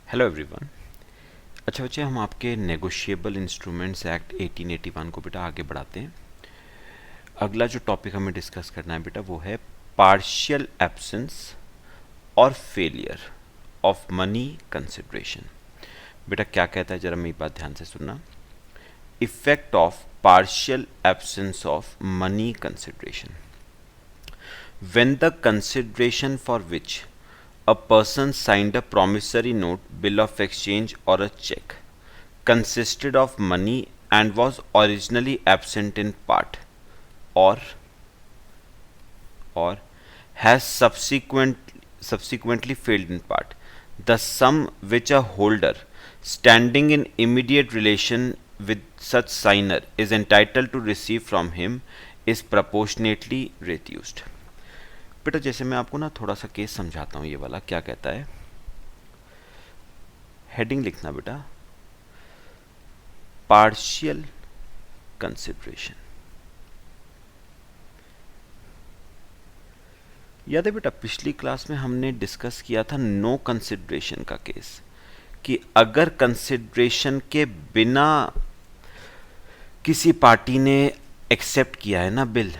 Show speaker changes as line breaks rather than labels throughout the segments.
Hello everyone. अच्छा बच्चे, हम आपके नेगोशिएबल इंस्ट्रूमेंट्स एक्ट 1881 को बेटा आगे बढ़ाते हैं। अगला जो टॉपिक हमें डिस्कस करना है बेटा वो है पार्शियल एब्सेंस और फेलियर ऑफ मनी कंसिडरेशन। बेटा क्या कहता है, जरा मेरी बात ध्यान से सुनना। Effect of partial absence of money consideration when the consideration for which a person signed a promissory note, bill of exchange or a check consisted of money and was originally absent in part or has subsequently failed in part, the sum which a holder standing in immediate relation with such signer is entitled to receive from him is proportionately reduced. बेटा जैसे मैं आपको ना थोड़ा सा case समझाता हूँ। ये वाला क्या कहता है, हेडिंग लिखना बेटा, पार्शियल कंसिडरेशन। याद है बेटा, पिछली क्लास में हमने डिस्कस किया था नो कंसिडरेशन का केस, कि अगर कंसिडरेशन के बिना किसी पार्टी ने एक्सेप्ट किया है ना बिल,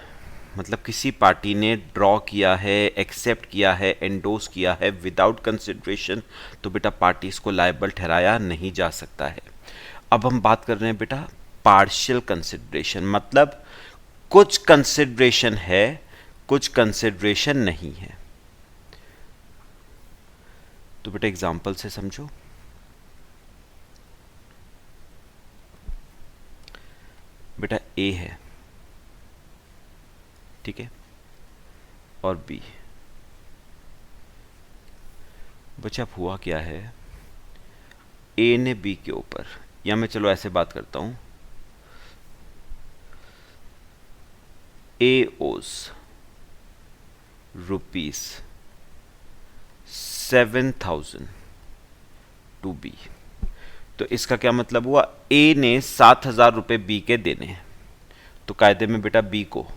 मतलब किसी पार्टी ने ड्रॉ किया है, एक्सेप्ट किया है, एंडोस किया है विदाउट कंसिडरेशन, तो बेटा पार्टी इसको लायबल ठहराया नहीं जा सकता है। अब हम बात कर रहे हैं बेटा पार्शियल कंसिडरेशन, मतलब कुछ कंसिडरेशन है, कुछ कंसिडरेशन नहीं है। तो बेटा एग्जांपल से समझो। बेटा ए है, ठीक है, और बी। बच्चा अब हुआ क्या है, ए ने बी के ऊपर, या मैं चलो ऐसे बात करता हूं, ए ओज ₹7,000 टू बी। तो इसका क्या मतलब हुआ, ए ने 7,000 रुपए बी के देने हैं, तो कायदे में बेटा बी को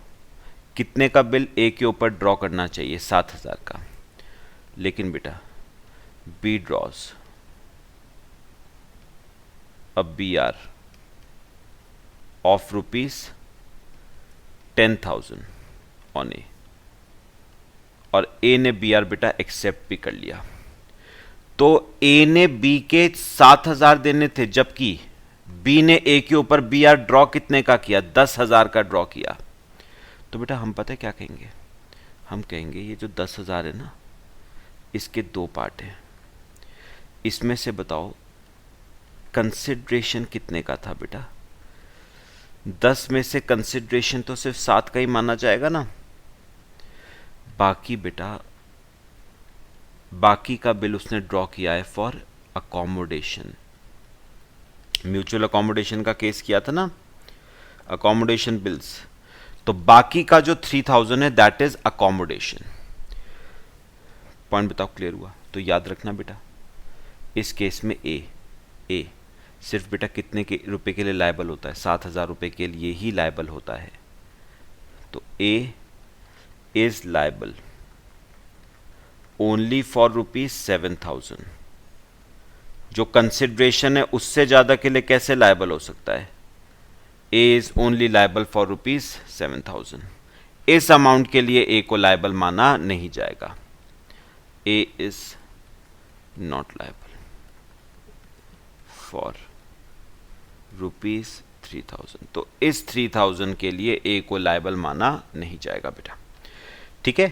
कितने का बिल ए के ऊपर ड्रॉ करना चाहिए, 7,000 का। लेकिन बेटा B draws a B R of ₹10,000 on A, और ए ने बी आर बेटा एक्सेप्ट भी कर लिया। तो ए ने बी के 7,000 देने थे, जबकि बी ने ए के ऊपर बी आर ड्रॉ कितने का किया, 10,000 का ड्रॉ किया। तो बेटा हम पता है क्या कहेंगे, हम कहेंगे ये जो 10,000 है ना, इसके दो पार्ट हैं। इसमें से बताओ कंसिडरेशन कितने का था बेटा, 10 में से कंसिडरेशन तो सिर्फ 7 का ही माना जाएगा ना। बाकी बेटा बाकी का बिल उसने ड्रॉ किया है फॉर अकोमोडेशन। म्यूचुअल अकोमोडेशन का केस किया था ना, अकोमोडेशन बिल्स। तो बाकी का जो 3,000 है दैट इज अकोमोडेशन। पॉइंट बताओ क्लियर हुआ। तो याद रखना बेटा, इस केस में ए सिर्फ बेटा कितने के रुपए के लिए लायबल होता है, 7,000 रुपए के लिए ही लायबल होता है। तो ए इज लायबल ओनली फॉर ₹7,000। जो कंसिडरेशन है उससे ज्यादा के लिए कैसे लायबल हो सकता है, A is only liable for ₹7,000। इस अमाउंट के लिए A को लायबल माना नहीं जाएगा। A is not liable for ₹3,000। तो इस 3,000 के लिए A को लायबल माना नहीं जाएगा बेटा, ठीक है।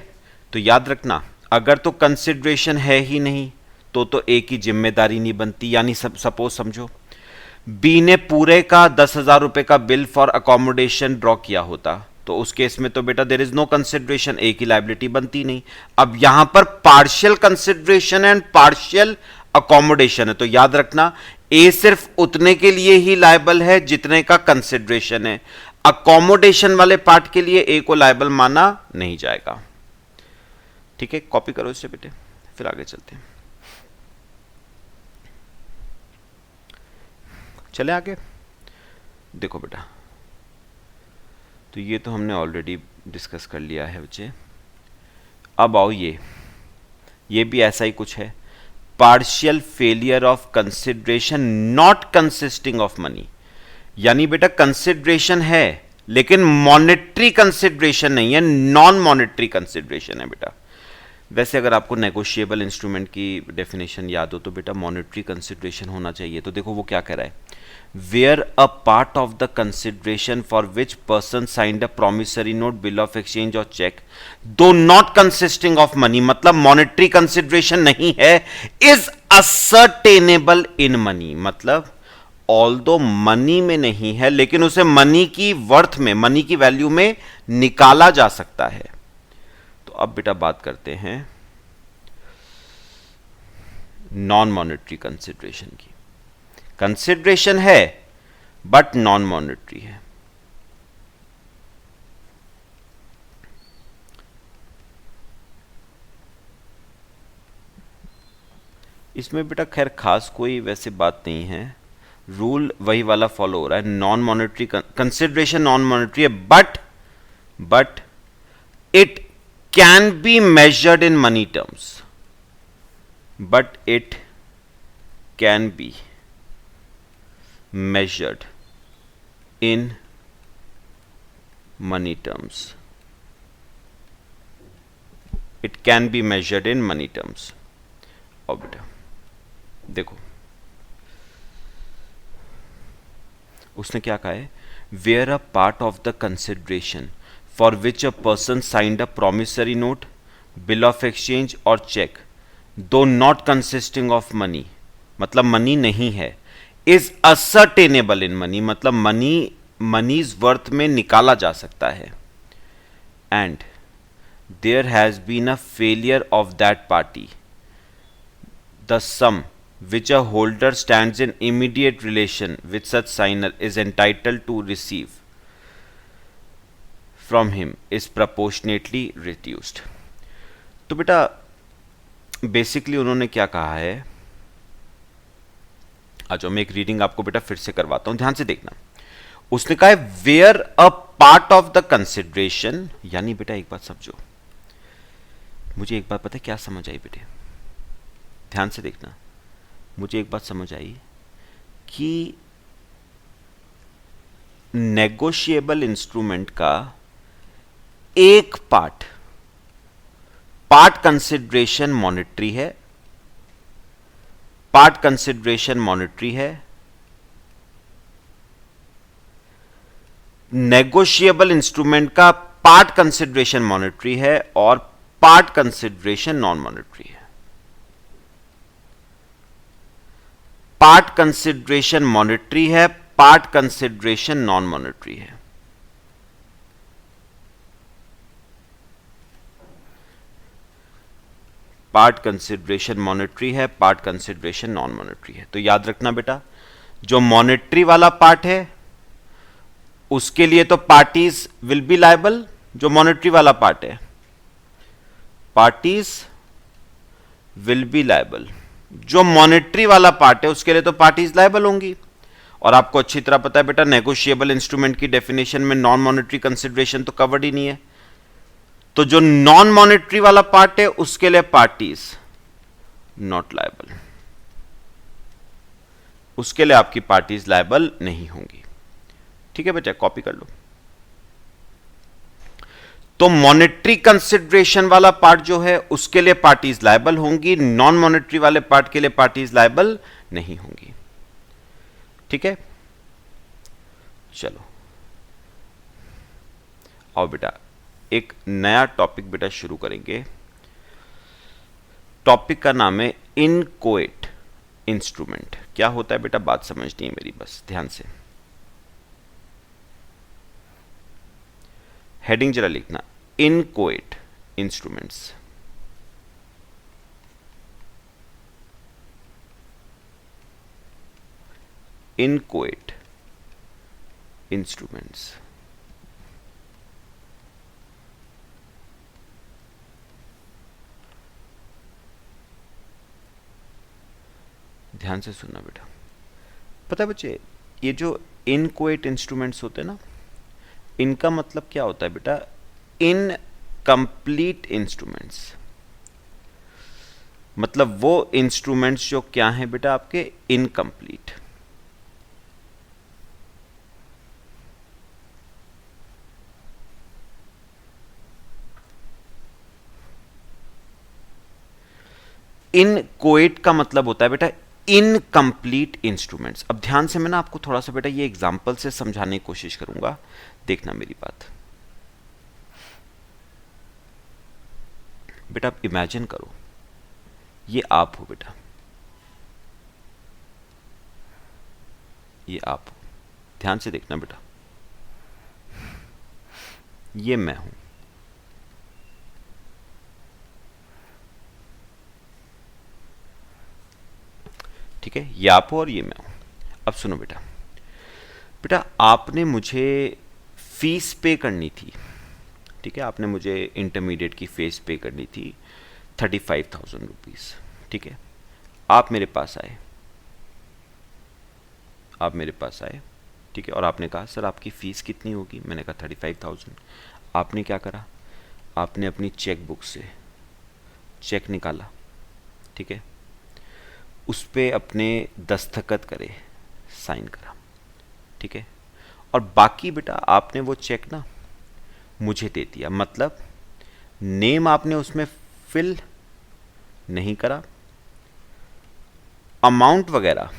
तो याद रखना, अगर तो कंसिडरेशन है ही नहीं तो A की जिम्मेदारी नहीं बनती। यानी सपोज समझो बी ने पूरे का 10,000 रुपए का बिल फॉर अकोमोडेशन ड्रॉ किया होता, तो उस केस में तो बेटा देयर इज नो कंसिडरेशन, ए की लायबिलिटी बनती नहीं। अब यहां पर partial consideration and partial accommodation है, तो याद रखना ए सिर्फ उतने के लिए ही लायबल है जितने का कंसिडरेशन है। अकोमोडेशन वाले पार्ट के लिए ए को लायबल माना नहीं जाएगा, ठीक है। कॉपी करो इससे बेटे, फिर आगे चलते हैं। चले आगे। देखो बेटा, तो ये तो हमने ऑलरेडी डिस्कस कर लिया है बच्चे। अब आओ ये भी ऐसा ही कुछ है। Partial failure of consideration not consisting of money, यानी बेटा कंसिडरेशन है लेकिन मॉनेटरी कंसिडरेशन नहीं है, नॉन मॉनेटरी कंसिडरेशन है बेटा। वैसे अगर आपको नेगोशिएबल इंस्ट्रूमेंट की डेफिनेशन याद हो तो बेटा मॉनेटरी कंसिडरेशन होना चाहिए। तो देखो वो क्या कह रहा है, where a part of the consideration for which person signed a promissory note, bill of exchange और चेक दो नॉट कंसिस्टिंग ऑफ मनी, मतलब मॉनेटरी कंसिडरेशन नहीं है, इज असर्टेनेबल इन मनी, मतलब ऑल्दो मनी में नहीं है लेकिन उसे मनी की वर्थ में, मनी की वैल्यू में निकाला जा सकता है। तो अब बेटा बात करते हैं नॉन मॉनेटरी कंसिडरेशन की। कंसिडरेशन है बट नॉन मॉनेटरी है। इसमें बेटा खैर खास कोई वैसे बात नहीं है, रूल वही वाला फॉलो हो रहा है। Non monetary consideration non monetary है but it can be measured in money terms, but it can be measured in money terms. It can be measured in money terms. और बेटा देखो उसने क्या कहा है, where a part of the consideration for which a person signed a promissory note, bill of exchange और check, though not consisting of money, मतलब money नहीं है, इज असर्टेनेबल इन मनी, मतलब मनीज वर्थ में निकाला जा सकता है, and there has been a failure of that party, the sum which a holder stands in immediate relation with such signer is entitled to receive from him is proportionately reduced. तो बेटा basically उन्होंने क्या कहा है, आज मैं एक reading आपको बेटा फिर से करवाता हूं, ध्यान से देखना। उसने कहा है where a part of the consideration, यानी बेटा एक बात समझो, मुझे एक बात पता है क्या समझ आई बेटे, ध्यान से देखना, मुझे एक बात समझ आई कि नेगोशिएबल इंस्ट्रूमेंट का एक पार्ट कंसिडरेशन मॉनेटरी है, पार्ट कंसिडरेशन मॉनेटरी है, नेगोशिएबल इंस्ट्रूमेंट का पार्ट कंसिडरेशन मॉनेटरी है और पार्ट कंसिडरेशन नॉन मॉनेटरी है। पार्ट कंसिडरेशन मॉनेटरी है, पार्ट कंसिडरेशन नॉन मॉनेटरी है। पार्ट कंसिडरेशन मॉनेटरी है, पार्ट कंसिडरेशन नॉन मॉनेटरी है। तो याद रखना बेटा, जो मॉनेटरी वाला पार्ट है उसके लिए तो पार्टीज विल बी लायबल, जो मॉनेटरी वाला पार्ट है पार्टीज विल बी लायबल, जो मॉनेटरी वाला पार्ट है उसके लिए तो पार्टीज लायबल होंगी। और आपको अच्छी तरह पता है बेटा नेगोशिएबल इंस्ट्रूमेंट की डेफिनेशन में नॉन मॉनेटरी कंसिडरेशन तो कवर्ड ही नहीं है, तो जो नॉन मॉनेटरी वाला पार्ट है उसके लिए पार्टीज नॉट लायबल, उसके लिए आपकी पार्टीज लायबल नहीं होंगी। ठीक है बेटा, कॉपी कर लो। तो मॉनेटरी कंसिडरेशन वाला पार्ट जो है उसके लिए पार्टीज लायबल होंगी, नॉन मॉनेटरी वाले पार्ट के लिए पार्टीज लायबल नहीं होंगी। ठीक है, चलो आओ बेटा एक नया टॉपिक बेटा शुरू करेंगे। टॉपिक का नाम है इनकोएट इंस्ट्रूमेंट। क्या होता है बेटा, बात समझनी है मेरी, बस ध्यान से। हेडिंग जरा लिखना, इनकोएट इंस्ट्रूमेंट्स। Inchoate instruments. ध्यान से सुनना बेटा। पता है बच्चे, ये जो इनकोएट इंस्ट्रूमेंट्स होते हैं ना, इनका मतलब क्या होता है बेटा, इनकम्प्लीट इंस्ट्रूमेंट्स। मतलब वो इंस्ट्रूमेंट्स जो क्या हैं बेटा आपके इनकम्प्लीट। इनकोएट का मतलब होता है बेटा इनकम्प्लीट इंस्ट्रूमेंट्स। अब ध्यान से मैं ना आपको थोड़ा सा बेटा ये एग्जांपल से समझाने की कोशिश करूंगा, देखना मेरी बात। बेटा आप इमेजिन करो ये आप हो बेटा, ये आप हो, ध्यान से देखना बेटा, ये मैं हूं, ठीक है, ये आप हो और ये मैं हूं। अब सुनो बेटा, बेटा आपने मुझे फीस पे करनी थी, ठीक है, आपने मुझे इंटरमीडिएट की फीस पे करनी थी 35,000 रुपीज़, ठीक है। आप मेरे पास आए, आप मेरे पास आए, ठीक है, और आपने कहा सर आपकी फ़ीस कितनी होगी, मैंने कहा 35,000। आपने क्या करा, आपने अपनी चेक बुक से चेक निकाला, ठीक है, उस पर अपने दस्तखत करे, साइन करा, ठीक है, और बाकी बेटा आपने वो चेक ना मुझे दे दिया, मतलब नेम आपने उसमें फिल नहीं करा, अमाउंट वगैरह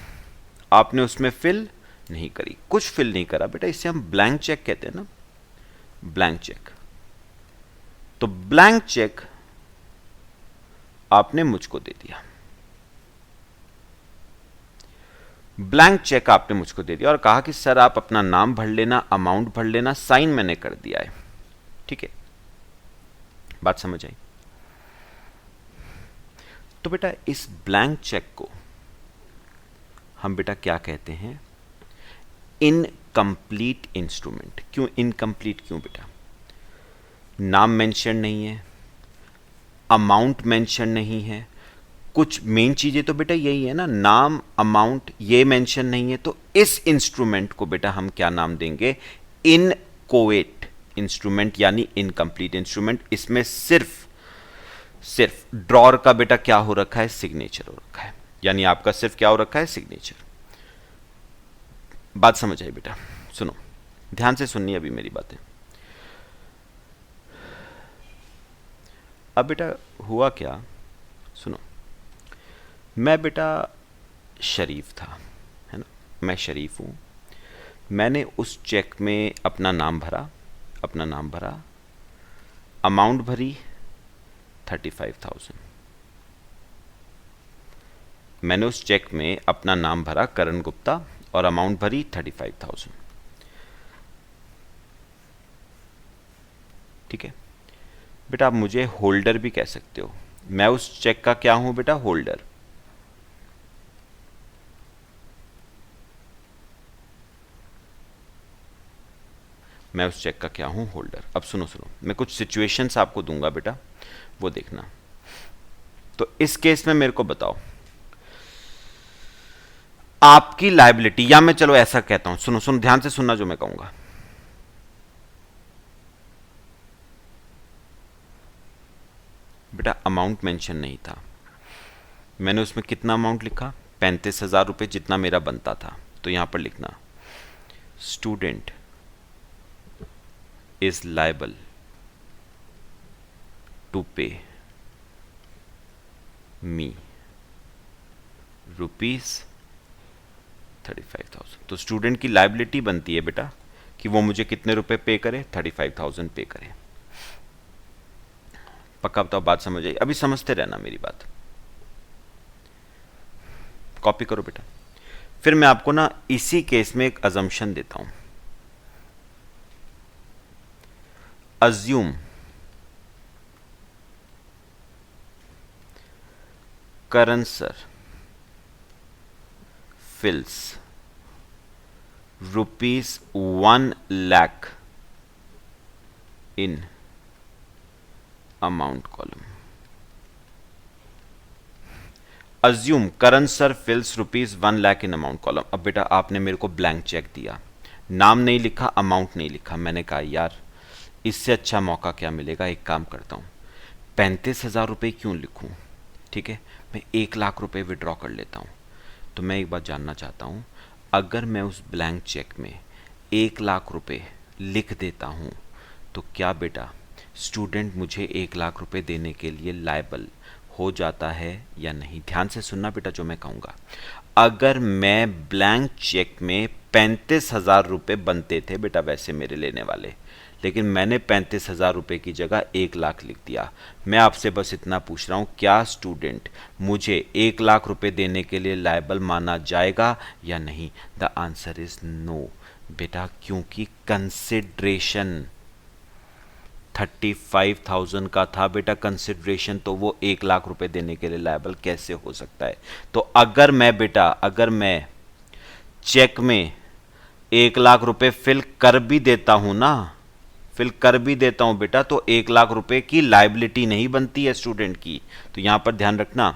आपने उसमें फिल नहीं करी, कुछ फिल नहीं करा बेटा, इसे हम ब्लैंक चेक कहते हैं ना, ब्लैंक चेक। तो ब्लैंक चेक आपने मुझको दे दिया, ब्लैंक चेक आपने मुझको दे दिया और कहा कि सर आप अपना नाम भर लेना, अमाउंट भर लेना, साइन मैंने कर दिया है, ठीक है, बात समझ आई। तो बेटा इस ब्लैंक चेक को हम बेटा क्या कहते हैं, इनकम्प्लीट इंस्ट्रूमेंट। क्यों इनकम्प्लीट, क्यों बेटा, नाम मेंशन नहीं है, अमाउंट मेंशन नहीं है, कुछ मेन चीजें तो बेटा यही है ना, नाम अमाउंट ये मेंशन नहीं है, तो इस इंस्ट्रूमेंट को बेटा हम क्या नाम देंगे, इनकोएट इंस्ट्रूमेंट यानी इनकम्प्लीट इंस्ट्रूमेंट। इसमें सिर्फ ड्रॉर का बेटा क्या हो रखा है, सिग्नेचर हो रखा है, यानी आपका सिर्फ क्या हो रखा है, सिग्नेचर। बात समझ आई बेटा, सुनो ध्यान से सुननी अभी मेरी बातें। अब बेटा हुआ क्या, सुनो, मैं बेटा शरीफ था, है ना, मैं शरीफ हूं, मैंने उस चेक में अपना नाम भरा, अमाउंट भरी 35,000, मैंने उस चेक में अपना नाम भरा करण गुप्ता और अमाउंट भरी 35,000, ठीक है बेटा। आप मुझे होल्डर भी कह सकते हो, मैं उस चेक का क्या हूं बेटा, होल्डर। मैं उस चेक का क्या हूं, होल्डर। अब सुनो, मैं कुछ सिचुएशंस आपको दूंगा बेटा, वो देखना। तो इस केस में मेरे को बताओ आपकी लायबिलिटी, या मैं चलो ऐसा कहता हूं, सुनो ध्यान से सुनना जो मैं कहूंगा। बेटा अमाउंट मेंशन नहीं था, मैंने उसमें कितना अमाउंट लिखा, 35,000 रुपए जितना मेरा बनता था। तो यहां पर लिखना स्टूडेंट इज लायबल टू पे मी ₹35,000। तो स्टूडेंट की लायबिलिटी बनती है बेटा कि वो मुझे कितने रुपए पे करे, 35,000 पे करे। पक्का बताओ, बात समझ आई, अभी समझते रहना मेरी बात, कॉपी करो बेटा। फिर मैं आपको ना इसी केस में एक अजम्पशन देता हूं, assume Karan sir fills ₹1 lakh in amount column। Assume Karan sir fills ₹1 lakh in amount column. अब बेटा आपने मेरे को ब्लैंक चेक दिया, नाम नहीं लिखा, अमाउंट नहीं लिखा, मैंने कहा यार इससे अच्छा मौका क्या मिलेगा, एक काम करता हूं 35,000 रुपये क्यों लिखूं, ठीक है, मैं 1 लाख रुपए विड्रॉ कर लेता हूँ। तो मैं एक बात जानना चाहता हूँ, अगर मैं उस ब्लैंक चेक में 1 लाख रुपए लिख देता हूँ तो क्या बेटा स्टूडेंट मुझे 1 लाख रुपए देने के लिए लायबल हो जाता है या नहीं? ध्यान से सुनना बेटा जो मैं कहूँगा। अगर मैं ब्लैंक चेक में 35,000 रुपये बनते थे बेटा वैसे मेरे लेने वाले, लेकिन मैंने 35,000 रुपये की जगह 1 लाख लिख दिया। मैं आपसे बस इतना पूछ रहा हूँ, क्या स्टूडेंट मुझे 1 लाख रुपये देने के लिए लायबल माना जाएगा या नहीं? द आंसर इज नो बेटा, क्योंकि कंसिडरेशन 35,000 का था बेटा कंसिडरेशन, तो वो 1 लाख रुपए देने के लिए लायबल कैसे हो सकता है? तो अगर मैं चेक में 1 लाख रुपए फिल कर भी देता हूं ना, फिल कर भी देता हूं बेटा, तो 1 लाख रुपए की लायबिलिटी नहीं बनती है स्टूडेंट की। तो यहां पर ध्यान रखना,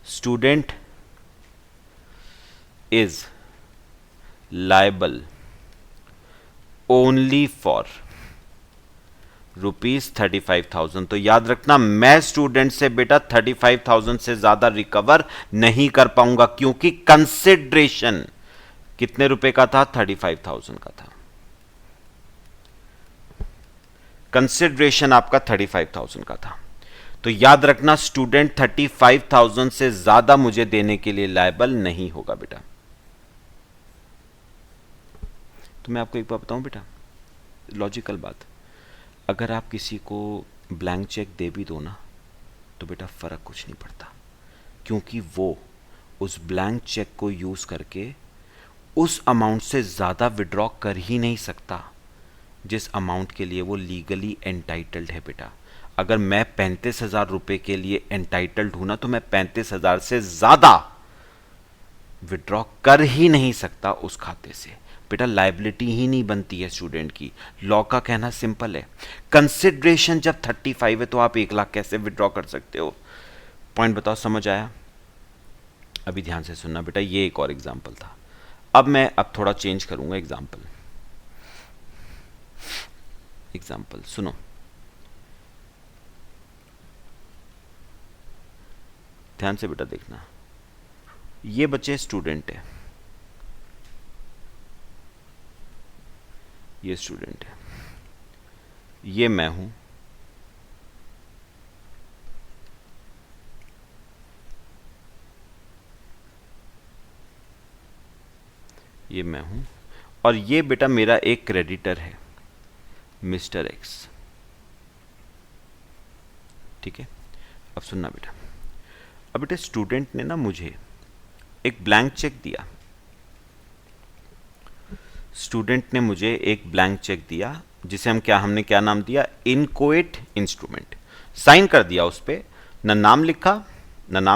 student is liable only for ₹35,000। तो याद रखना, मैं स्टूडेंट से बेटा 35,000 से ज्यादा रिकवर नहीं कर पाऊंगा, क्योंकि कंसिडरेशन कितने रुपए का था? 35,000 का था। कंसिडरेशन आपका 35,000 का था। तो याद रखना स्टूडेंट 35,000 से ज्यादा मुझे देने के लिए लायबल नहीं होगा बेटा। तो मैं आपको एक बात बताऊं बेटा, लॉजिकल बात, अगर आप किसी को ब्लैंक चेक दे भी दो ना तो बेटा फ़र्क कुछ नहीं पड़ता, क्योंकि वो उस ब्लैंक चेक को यूज़ करके उस अमाउंट से ज़्यादा विड्रॉ कर ही नहीं सकता जिस अमाउंट के लिए वो लीगली एंटाइटल्ड है बेटा। अगर मैं 35,000 रुपये के लिए एंटाइटल्ड हूं ना, तो मैं 35,000 से ज़्यादा विड्रॉ कर ही नहीं सकता उस खाते से बेटा। लायबिलिटी ही नहीं बनती है स्टूडेंट की। लॉ का कहना सिंपल है, कंसिडरेशन जब 35 है तो आप 1 लाख कैसे विड्रॉ कर सकते हो? पॉइंट बताओ, समझ आया? अभी ध्यान से सुनना बेटा, ये एक और एग्जांपल था। अब थोड़ा चेंज करूंगा एग्जांपल सुनो, ध्यान से बेटा देखना। ये बच्चे स्टूडेंट है, ये स्टूडेंट है, ये मैं हूं, ये मैं हूं, और ये बेटा मेरा एक क्रेडिटर है मिस्टर एक्स। ठीक है, अब सुनना बेटा। अब बेटा स्टूडेंट ने ना मुझे एक ब्लैंक चेक दिया, स्टूडेंट ने मुझे एक ब्लैंक चेक दिया जिसे हमने क्या नाम दिया? Inchoate instrument. साइन कर दिया उस पे, ना नाम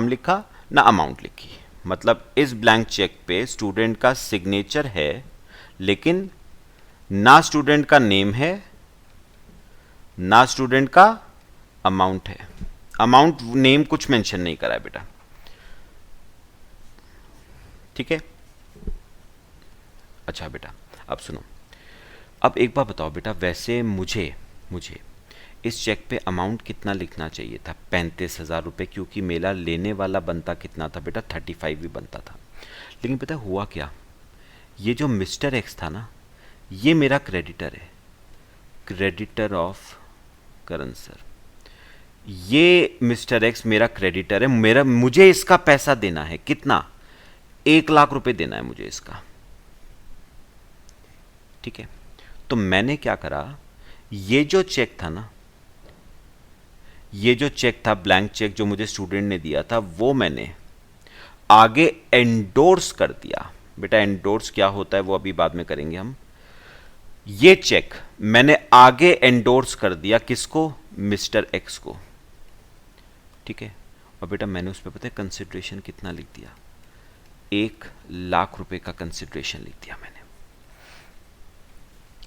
लिखा ना अमाउंट लिखी। मतलब इस ब्लैंक चेक पे स्टूडेंट का सिग्नेचर है, लेकिन ना स्टूडेंट का नेम है ना स्टूडेंट का अमाउंट है। अमाउंट नेम कुछ मेंशन नहीं करा है बेटा। ठीक है, अच्छा बेटा अब सुनो, अब एक बार बताओ बेटा, वैसे मुझे इस चेक पे अमाउंट कितना लिखना चाहिए था? 35,000 रुपये, क्योंकि मेरा लेने वाला बनता कितना था बेटा? 35 भी बनता था। लेकिन पता हुआ क्या, ये जो मिस्टर एक्स था ना, ये मेरा क्रेडिटर है, क्रेडिटर ऑफ करण सर। ये मिस्टर एक्स मेरा क्रेडिटर है, मुझे इसका पैसा देना है। कितना? 1 लाख रुपए देना है मुझे इसका। ठीक है, तो मैंने क्या करा, ये जो चेक था ना, ये जो चेक था ब्लैंक चेक जो मुझे स्टूडेंट ने दिया था, वो मैंने आगे एंडोर्स कर दिया। बेटा एंडोर्स क्या होता है वो अभी बाद में करेंगे हम। ये चेक मैंने आगे एंडोर्स कर दिया, किसको? मिस्टर एक्स को। ठीक है, और बेटा मैंने उस पर पता है कंसिडरेशन कितना लिख दिया? 1 लाख रुपए का कंसिडरेशन लिख दिया मैंने।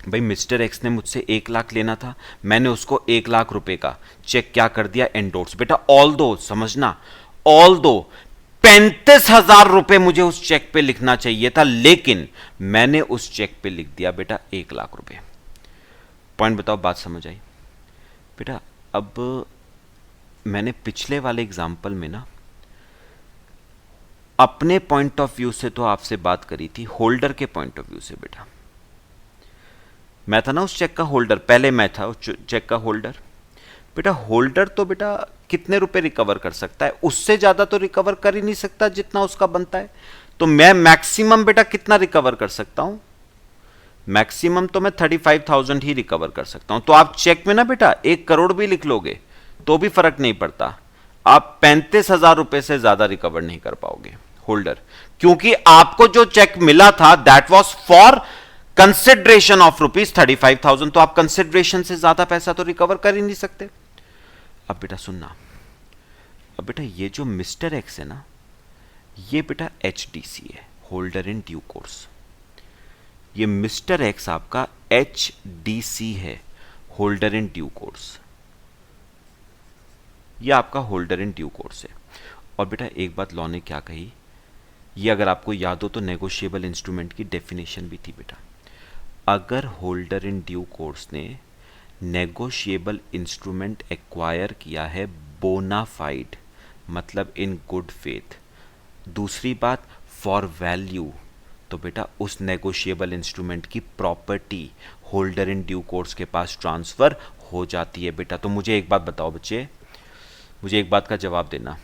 भाई मिस्टर एक्स ने मुझसे 1 लाख लेना था, मैंने उसको 1 लाख रुपए का चेक क्या कर दिया? एंडोर्स। बेटा ऑल दो, समझना, ऑल दो 35,000 रुपए मुझे उस चेक पे लिखना चाहिए था, लेकिन मैंने उस चेक पे लिख दिया बेटा 1 लाख रुपए। पॉइंट बताओ, बात समझ आई? बेटा अब मैंने पिछले वाले एग्जाम्पल में ना अपने पॉइंट ऑफ व्यू से तो आपसे बात करी थी, होल्डर के पॉइंट ऑफ व्यू से बेटा, मैं था ना उस चेक का होल्डर, पहले मैं था उस चेक का होल्डर। बेटा होल्डर तो बेटा कितने रुपए रिकवर कर सकता है, उससे ज्यादा तो रिकवर कर ही नहीं सकता जितना उसका बनता है। तो मैं मैक्सिमम बेटा कितना रिकवर कर सकता हूं, मैक्सिमम तो मैं 35,000 ही रिकवर कर सकता हूं। तो आप चेक में ना बेटा 1 करोड़ भी लिख लोगे तो भी फर्क नहीं पड़ता, आप 35,000 रुपए से ज्यादा रिकवर नहीं कर पाओगे होल्डर, क्योंकि आपको जो चेक मिला था that was for consideration of ₹35,000, तो आप कंसिडरेशन से ज्यादा पैसा तो रिकवर कर ही नहीं सकते। अब बेटा सुनना, अब बेटा ये जो मिस्टर एक्स है ना, ये बेटा HDC है, होल्डर इन ड्यू कोर्स। ये मिस्टर एक्स आपका HDC है, होल्डर इन ड्यू कोर्स। ये आपका होल्डर इन ड्यू कोर्स है। और बेटा एक बात लॉ ने क्या कही, ये अगर आपको याद हो तो नेगोशिएबल इंस्ट्रूमेंट की डेफिनेशन भी थी बेटा। अगर होल्डर इन ड्यू कोर्स ने नेगोशिएबल इंस्ट्रूमेंट एक्वायर किया है बोनाफाइड, मतलब इन गुड फेथ, दूसरी बात फॉर वैल्यू, तो बेटा उस नेगोशिएबल इंस्ट्रूमेंट की property holder in due course के पास ट्रांसफर हो जाती है बेटा। तो मुझे एक बात बताओ बच्चे, मुझे एक बात का जवाब देना,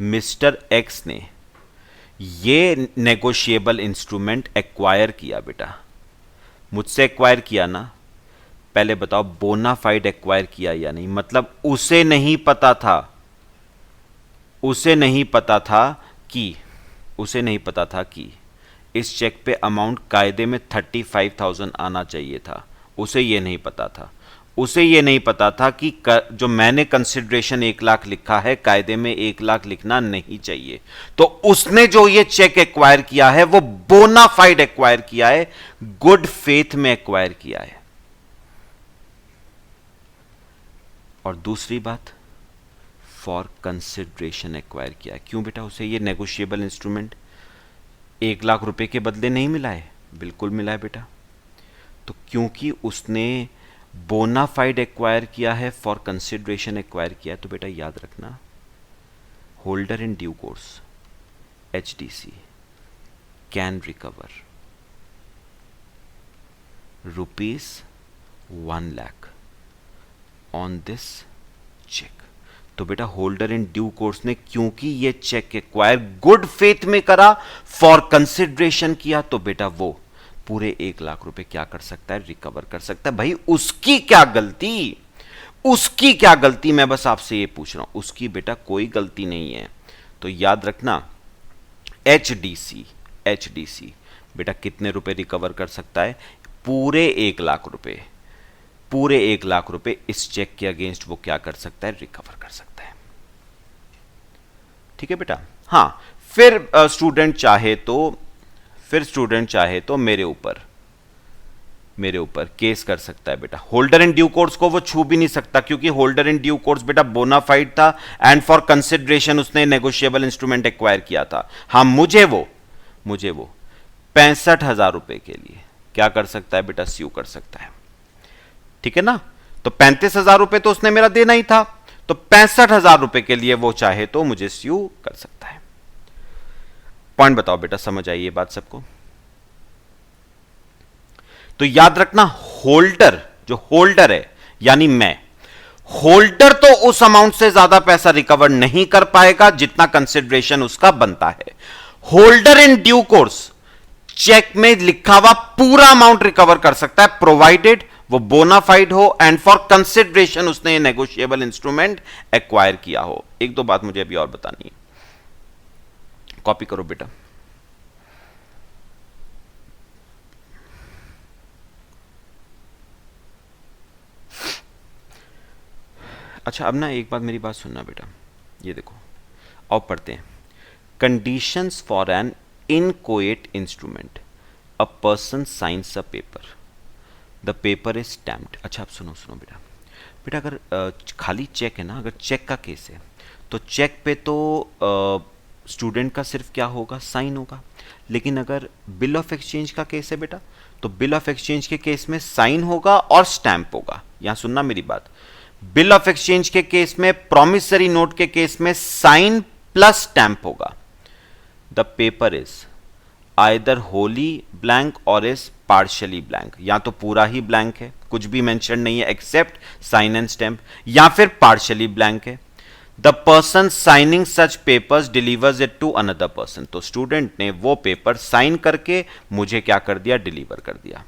मिस्टर एक्स ने ये नेगोशिएबल इंस्ट्रूमेंट एक्वायर किया बेटा, मुझसे एक्वायर किया ना, पहले बताओ बोनाफाइड एक्वायर किया या नहीं, मतलब उसे नहीं पता था, उसे नहीं पता था कि इस चेक पे अमाउंट कायदे में 35,000 आना चाहिए था, उसे ये नहीं पता था। उसे ये नहीं पता था कि जो मैंने कंसिडरेशन 1 लाख लिखा है कायदे में 1 लाख लिखना नहीं चाहिए। तो उसने जो ये चेक एक्वायर किया है वो बोनाफाइड एक्वायर किया है, गुड फेथ में एक्वायर किया है। और दूसरी बात फॉर कंसिडरेशन एक्वायर किया है। क्यों बेटा, उसे ये नेगोशिएबल इंस्ट्रूमेंट 1 लाख रुपए के बदले नहीं मिला है, बिल्कुल मिला है बेटा। तो क्योंकि उसने बोनाफाइड एक्वायर किया है, फॉर कंसिडरेशन एक्वायर किया है, तो बेटा याद रखना holder in due course HDC can recover ₹1 lakh on this cheque. तो बेटा होल्डर इन ड्यू कोर्स ने क्योंकि ये चेक एक्वायर गुड फेथ में करा, फॉर कंसिडरेशन किया, तो बेटा वो पूरे 1 लाख रुपए क्या कर सकता है, रिकवर कर सकता है। भाई उसकी क्या गलती, उसकी क्या गलती, मैं बस आपसे ये पूछ रहा हूं, उसकी बेटा कोई गलती नहीं है। तो याद रखना HDC बेटा कितने रुपए रिकवर कर सकता है, पूरे 1 लाख रुपए, पूरे 1 लाख रुपए इस चेक के अगेंस्ट वो क्या कर सकता है, रिकवर कर सकता है। ठीक है बेटा। हां, फिर स्टूडेंट चाहे तो मेरे ऊपर केस कर सकता है बेटा। होल्डर इन ड्यू कोर्स को वो छू भी नहीं सकता, क्योंकि होल्डर इन ड्यू कोर्स बेटा बोनाफाइड था एंड फॉर कंसिडरेशन उसने नेगोशिएबल इंस्ट्रूमेंट एक्वायर किया था। हाँ, मुझे वो 65,000 रुपए के लिए क्या कर सकता है बेटा, स्यू कर सकता है। ठीक है ना। तो 35,000 रुपए तो उसने मेरा देना ही था, तो 65,000 रुपए के लिए वो चाहे तो मुझे स्यू कर सकता है। पॉइंट बताओ बेटा, समझ आई ये बात सबको। तो याद रखना होल्डर, जो होल्डर है यानी मैं, होल्डर तो उस अमाउंट से ज्यादा पैसा रिकवर नहीं कर पाएगा जितना कंसिडरेशन उसका बनता है। Holder in due course cheque में लिखा हुआ पूरा अमाउंट रिकवर कर सकता है, प्रोवाइडेड वो बोनाफाइड हो एंड फॉर कंसिडरेशन उसने नेगोशिएबल इंस्ट्रूमेंट एक्वायर किया हो। एक दो बात मुझे अभी और बतानी है, कॉपी करो बेटा। अच्छा, अब ना एक बात मेरी बात सुनना बेटा, ये देखो अब पढ़ते हैं। Conditions for an inchoate instrument, a person signs a paper, the paper is stamped. अच्छा अब सुनो बेटा, अगर खाली चेक है ना, अगर चेक का केस है तो चेक पे तो स्टूडेंट का सिर्फ क्या होगा, साइन होगा। लेकिन अगर बिल ऑफ एक्सचेंज का केस है बेटा, तो बिल ऑफ एक्सचेंज के केस में साइन होगा और स्टैंप होगा। यहां सुनना मेरी बात, बिल ऑफ एक्सचेंज के केस में, प्रॉमिसरी नोट के केस में साइन प्लस स्टैंप होगा। The paper is either Holi blank और इज पार्शियली ब्लैंक, या तो पूरा ही ब्लैंक है, कुछ भी मेंशन नहीं है एक्सेप्ट साइन एंड स्टैंप, या फिर पार्शियली ब्लैंक है। The person signing such papers delivers it to another person, तो स्टूडेंट ने वो पेपर साइन करके मुझे क्या कर दिया, डिलीवर कर दिया।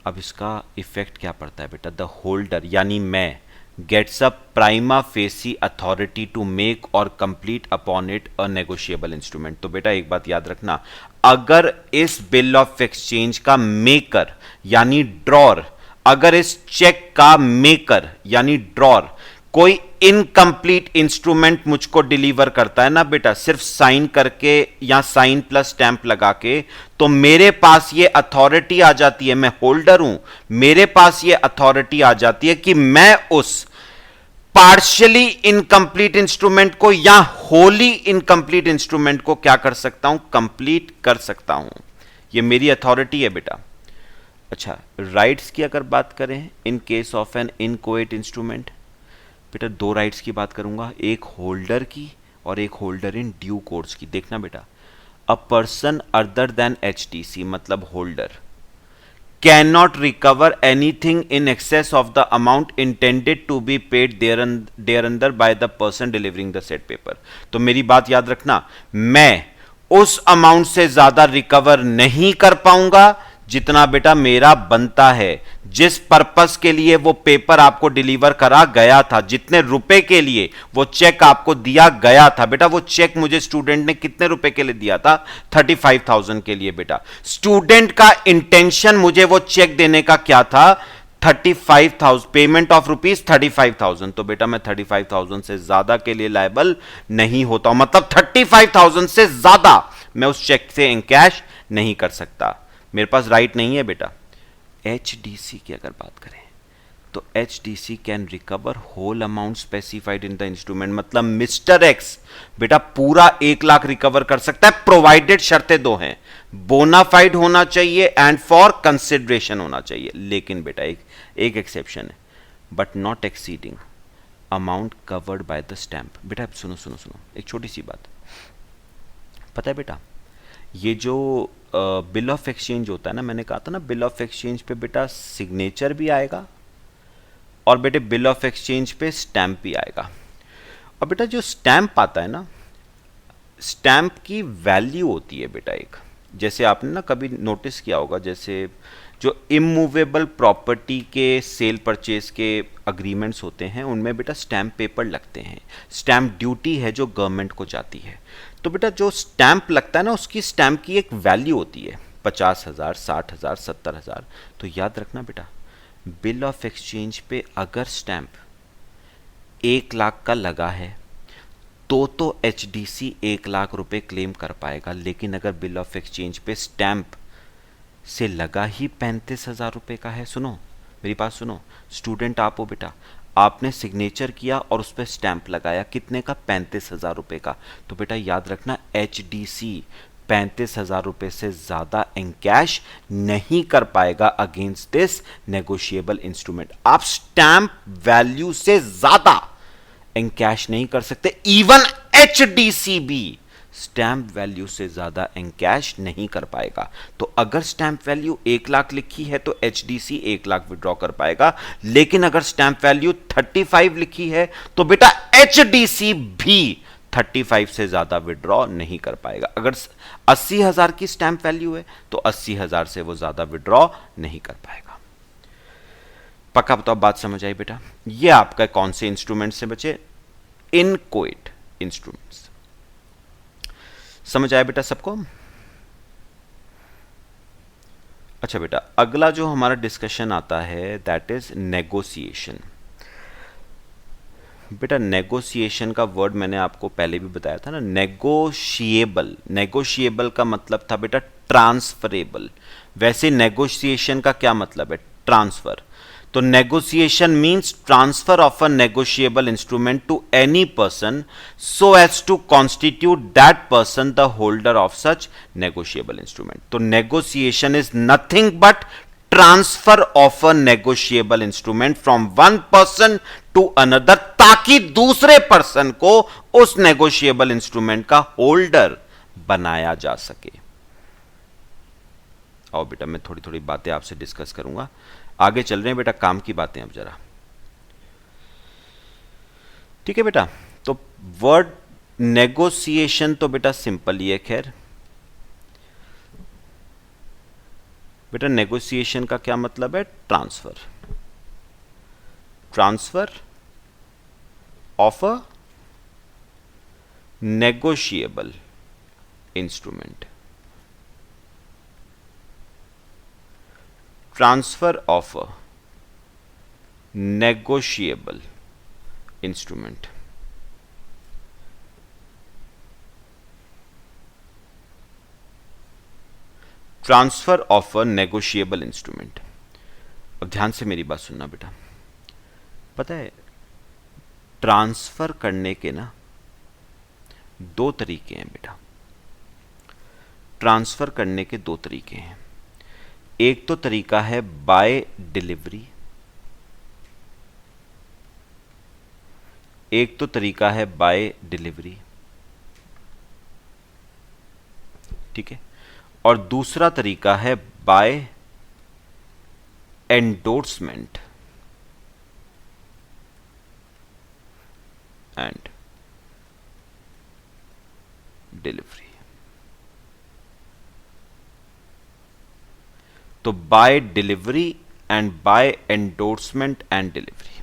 अब इसका इफेक्ट क्या पड़ता है बेटा, द होल्डर यानी मैं gets a prima facie authority to make और complete upon it a negotiable instrument. तो बेटा एक बात याद रखना, अगर इस बिल ऑफ एक्सचेंज का मेकर यानी ड्रॉर, अगर इस चेक का मेकर यानी ड्रॉर कोई इनकंप्लीट इंस्ट्रूमेंट मुझको डिलीवर करता है ना बेटा, सिर्फ साइन करके या साइन प्लस स्टैंप लगा के, तो मेरे पास ये अथॉरिटी आ जाती है, मैं होल्डर हूं, मेरे पास ये अथॉरिटी आ जाती है कि मैं उस पार्शियली इनकंप्लीट इंस्ट्रूमेंट को या होली इनकंप्लीट इंस्ट्रूमेंट को क्या कर सकता हूं, कंप्लीट कर सकता हूं। ये मेरी अथॉरिटी है बेटा। अच्छा, राइट्स की अगर बात करें in case of an inchoate instrument, बेटा दो राइट्स की बात करूंगा, एक होल्डर की और एक होल्डर इन ड्यू कोर्स की। देखना बेटा, a person other than HTC मतलब holder can not recover anything in excess of the amount intended to be paid thereunder by the person delivering the said paper. तो मेरी बात याद रखना, मैं उस अमाउंट से ज्यादा रिकवर नहीं कर पाऊंगा जितना बेटा मेरा बनता है, जिस पर्पस के लिए वो पेपर आपको डिलीवर करा गया था, जितने रुपए के लिए वो चेक आपको दिया गया था। बेटा वो चेक मुझे स्टूडेंट ने कितने रुपए के लिए दिया था, 35,000 के लिए। बेटा स्टूडेंट का इंटेंशन मुझे वो चेक देने का क्या था, 35,000, पेमेंट ऑफ रुपीज 35,000। तो बेटा मैं 35,000 से ज्यादा के लिए लायबल नहीं होता हूं, मतलब 35,000 से ज्यादा मैं उस चेक से इनकैश नहीं कर सकता, मेरे पास राइट नहीं है बेटा। HDC की अगर बात करें तो HDC can recover whole amount specified in the instrument, मतलब मिस्टर एक्स बेटा पूरा 1 लाख रिकवर कर सकता है, प्रोवाइडेड शर्तें दो हैं, बोनाफाइड होना चाहिए एंड फॉर कंसिडरेशन होना चाहिए। लेकिन बेटा एक एक्सेप्शन है, but not exceeding amount covered by the stamp. बेटा सुनो सुनो सुनो, एक छोटी सी बात, पता है बेटा ये जो बिल ऑफ एक्सचेंज होता है ना, मैंने कहा था ना बिल ऑफ एक्सचेंज पे बेटा सिग्नेचर भी आएगा और बेटे बिल ऑफ एक्सचेंज पे स्टैंप भी आएगा। और बेटा जो स्टैंप आता है ना, स्टैंप की वैल्यू होती है बेटा एक, जैसे आपने ना कभी नोटिस किया होगा, जैसे जो इमूवेबल प्रॉपर्टी के सेल परचेज के अग्रीमेंट्स होते हैं उनमें बेटा स्टैंप पेपर लगते हैं, स्टैंप ड्यूटी है जो गवर्नमेंट को जाती है। तो बेटा जो स्टैंप लगता है ना, उसकी स्टैंप की एक वैल्यू होती है, 50,000, 60,000, 70,000। तो याद रखना बेटा, बिल ऑफ एक्सचेंज पे अगर स्टैंप 1 लाख का लगा है तो HDC 1 लाख रुपए क्लेम कर पाएगा। लेकिन अगर बिल ऑफ एक्सचेंज पे स्टैंप से लगा ही 35,000 रुपए का है, सुनो मेरी बात सुनो, स्टूडेंट आप हो बेटा, आपने सिग्नेचर किया और उस पर स्टैंप लगाया, कितने का, 35,000 रुपए का। तो बेटा याद रखना HDC 35,000 रुपए से ज्यादा एनकैश नहीं कर पाएगा अगेंस्ट दिस नेगोशिएबल इंस्ट्रूमेंट। आप स्टैंप वैल्यू से ज्यादा एनकैश नहीं कर सकते, इवन HDC भी स्टैंप वैल्यू से ज्यादा एनकैश नहीं कर पाएगा। तो अगर स्टैंप वैल्यू 1 लाख लिखी है तो HDC 1 लाख विड्रॉ कर पाएगा, लेकिन अगर स्टैंप वैल्यू 35 लिखी है तो बेटा HDC भी 35 से ज्यादा विड्रॉ नहीं कर पाएगा। अगर 80,000 की स्टैंप वैल्यू है तो 80,000 से वो ज्यादा विड्रॉ नहीं कर पाएगा। पक्का बताओ, बात समझ आई बेटा? ये आपका कौन से इंस्ट्रूमेंट से बचे, इनकोएट इंस्ट्रूमेंट्स। समझ आया बेटा सबको? अच्छा बेटा, अगला जो हमारा डिस्कशन आता है दैट इज नेगोशिएशन। बेटा नेगोशिएशन का वर्ड मैंने आपको पहले भी बताया था ना, नेगोशिएबल। नेगोशिएबल का मतलब था बेटा ट्रांसफरेबल, वैसे नेगोशिएशन का क्या मतलब है, ट्रांसफर। तो negotiation means transfer of a negotiable instrument to any person so as to constitute that person the holder of such negotiable instrument. तो negotiation is nothing but transfer of a negotiable instrument from one person to another, ताकि दूसरे person को उस negotiable instrument का holder बनाया जा सके। आओ बेटा, मैं थोड़ी थोड़ी बातें आपसे डिस्कस करूंगा। आगे चल रहे हैं बेटा, काम की बातें अब जरा। ठीक है बेटा, तो वर्ड नेगोशिएशन तो बेटा सिंपल ही है। खैर बेटा, नेगोशिएशन का क्या मतलब है? Transfer, transfer of a negotiable instrument, transfer of a negotiable instrument. Transfer of a negotiable instrument. अब ध्यान से मेरी बात सुनना बेटा। पता है, ट्रांसफर करने के ना दो तरीके हैं बेटा। ट्रांसफर करने के दो तरीके हैं। एक तो तरीका है बाय डिलीवरी, एक तो तरीका है बाय डिलीवरी, ठीक है। और दूसरा तरीका है बाय एंडोर्समेंट एंड डिलीवरी। तो by delivery and by endorsement and delivery.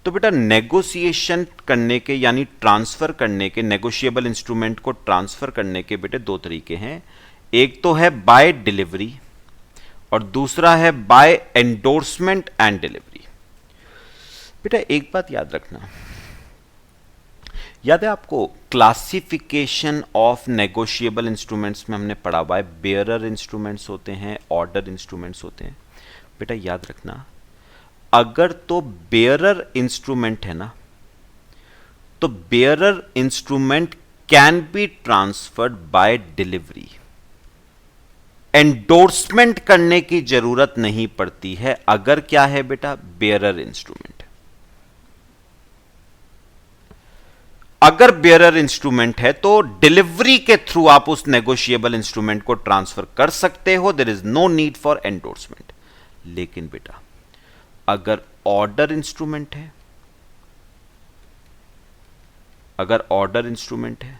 तो बेटा, नेगोशिएशन करने के यानी ट्रांसफर करने के, नेगोशिएबल इंस्ट्रूमेंट को ट्रांसफर करने के बेटे दो तरीके हैं। एक तो है बाय डिलीवरी और दूसरा है बाय एंडोर्समेंट एंड डिलीवरी। बेटा एक बात याद रखना, याद है आपको क्लासिफिकेशन ऑफ नेगोशिएबल इंस्ट्रूमेंट्स में हमने पढ़ा हुआ है, बेयरर इंस्ट्रूमेंट्स होते हैं, ऑर्डर इंस्ट्रूमेंट्स होते हैं। बेटा याद रखना, अगर तो बेयरर इंस्ट्रूमेंट है ना, तो bearer instrument can be transferred by delivery. Endorsement करने की जरूरत नहीं पड़ती है अगर क्या है बेटा, बेयरर इंस्ट्रूमेंट। अगर बेयरर इंस्ट्रूमेंट है तो डिलीवरी के थ्रू आप उस नेगोशिएबल इंस्ट्रूमेंट को ट्रांसफर कर सकते हो, there is no need for endorsement. लेकिन बेटा अगर ऑर्डर इंस्ट्रूमेंट है, अगर ऑर्डर इंस्ट्रूमेंट है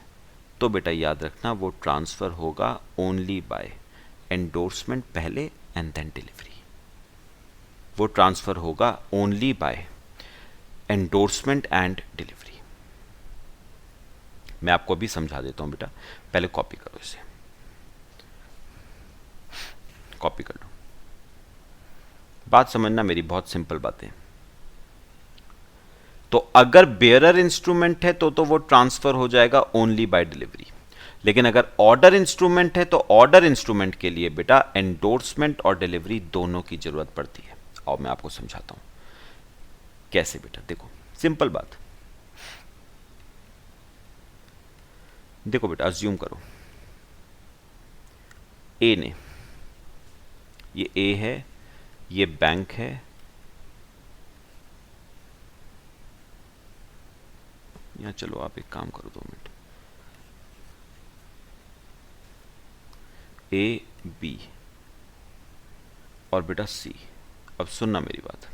तो बेटा याद रखना वो ट्रांसफर होगा ओनली बाय एंडोर्समेंट पहले एंड देन डिलीवरी। वो ट्रांसफर होगा only by endorsement and delivery. मैं आपको अभी समझा देता हूं बेटा, पहले कॉपी करो, इसे कॉपी कर लो। बात समझना मेरी, बहुत सिंपल बातें। तो अगर बेयरर इंस्ट्रूमेंट है तो वो ट्रांसफर हो जाएगा ओनली बाय डिलीवरी। लेकिन अगर ऑर्डर इंस्ट्रूमेंट है तो ऑर्डर इंस्ट्रूमेंट के लिए बेटा एंडोर्समेंट और डिलीवरी दोनों की जरूरत पड़ती है। और मैं आपको समझाता हूं कैसे बेटा। देखो सिंपल बात, देखो बेटा अज्यूम करो ए ने, ये ए है, ये बैंक है, यहां चलो आप एक काम करो 2 मिनट, ए बी और बेटा सी। अब सुनना मेरी बात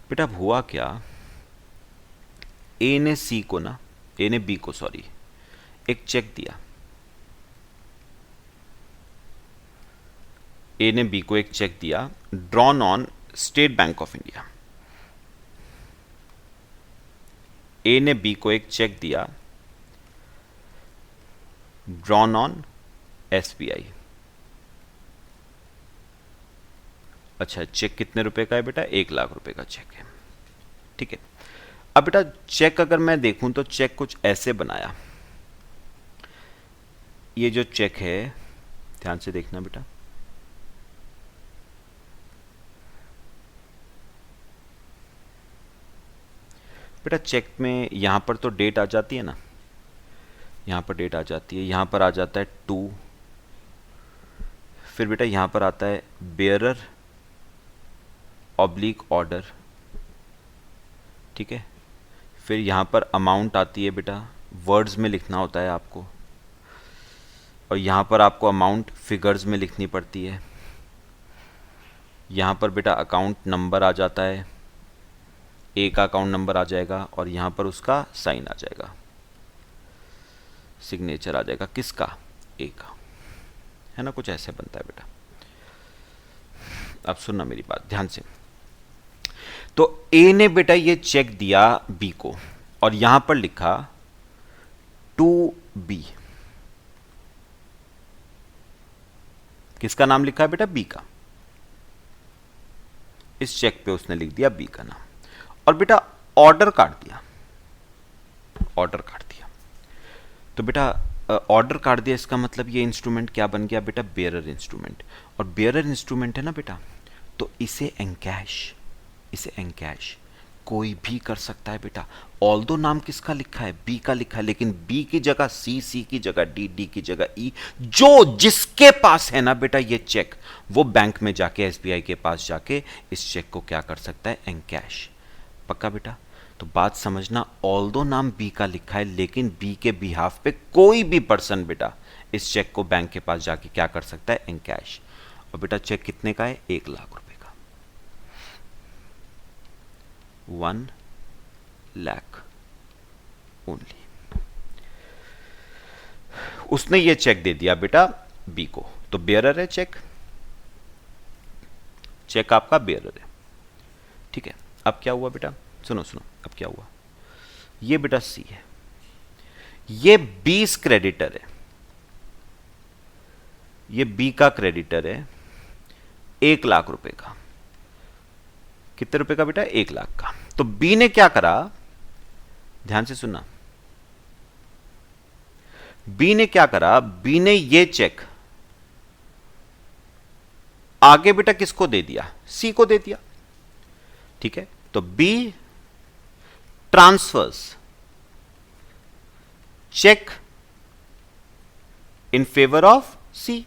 बेटा, अब हुआ क्या, ए ने सी को ना, ए ने बी को सॉरी एक चेक दिया, ए ने बी को एक चेक दिया drawn on State Bank of India. A ने बी को एक चेक दिया ड्रॉन ऑन एसबीआई। अच्छा, चेक कितने रुपए का है बेटा? 1 लाख रुपए का चेक है, ठीक है। अब बेटा चेक अगर मैं देखूं तो चेक कुछ ऐसे बनाया, ये जो चेक है ध्यान से देखना बेटा, बेटा चेक में यहां पर तो डेट आ जाती है ना, यहां पर डेट आ जाती है, यहां पर आ जाता है 2, फिर बेटा यहां पर आता है बेयरर ऑब्लिक ऑर्डर, ठीक है। फिर यहाँ पर अमाउंट आती है बेटा, वर्ड्स में लिखना होता है आपको, और यहाँ पर आपको अमाउंट फिगर्स में लिखनी पड़ती है। यहाँ पर बेटा अकाउंट नंबर आ जाता है, ए का अकाउंट नंबर आ जाएगा, और यहाँ पर उसका साइन आ जाएगा, सिग्नेचर आ जाएगा, किसका, ए का, है ना। कुछ ऐसे बनता है बेटा। अब सुनना मेरी बात ध्यान से। तो ए ने बेटा ये चेक दिया बी को, और यहां पर लिखा टू बी। किसका नाम लिखा है बेटा, बी का। इस चेक पे उसने लिख दिया बी का नाम, और बेटा ऑर्डर काट दिया, ऑर्डर काट दिया। तो बेटा ऑर्डर काट दिया, इसका मतलब ये इंस्ट्रूमेंट क्या बन गया बेटा, बेयरर इंस्ट्रूमेंट। और बेयरर इंस्ट्रूमेंट है ना बेटा, तो इसे एनकैश, इसे एनकैश कोई भी कर सकता है बेटा। ऑल्दो नाम किसका लिखा है, बी का लिखा है, लेकिन बी की जगह सी, सी की जगह डी, डी की जगह ई। जो जिसके पास है ना बेटा ये चेक, वो बैंक में जाके, एसबीआई के पास जाके इस चेक को क्या कर सकता है, एनकैश। पक्का बेटा। तो बात समझना, ऑल्दो नाम बी का लिखा है, लेकिन बी के बिहाफ पे कोई भी पर्सन बेटा इस चेक को बैंक के पास जाके क्या कर सकता है, एनकैश। और बेटा चेक कितने का है, 1 लाख रुपए का, 1 लाख ओनली। उसने ये चेक दे दिया बेटा बी को, तो बेयरर है चेक, चेक आपका बेयरर है, ठीक है। अब क्या हुआ बेटा, सुनो सुनो, अब क्या हुआ, ये बेटा सी है, ये 20 क्रेडिटर है, ये बी का क्रेडिटर है 1 लाख रुपए का। कितने रुपए का बेटा, 1 लाख का। तो बी ने क्या करा, ध्यान से सुनना, बी ने क्या करा, बी ने ये चेक आगे बेटा किसको दे दिया, सी को दे दिया, ठीक है। तो B transfers cheque in favour of C.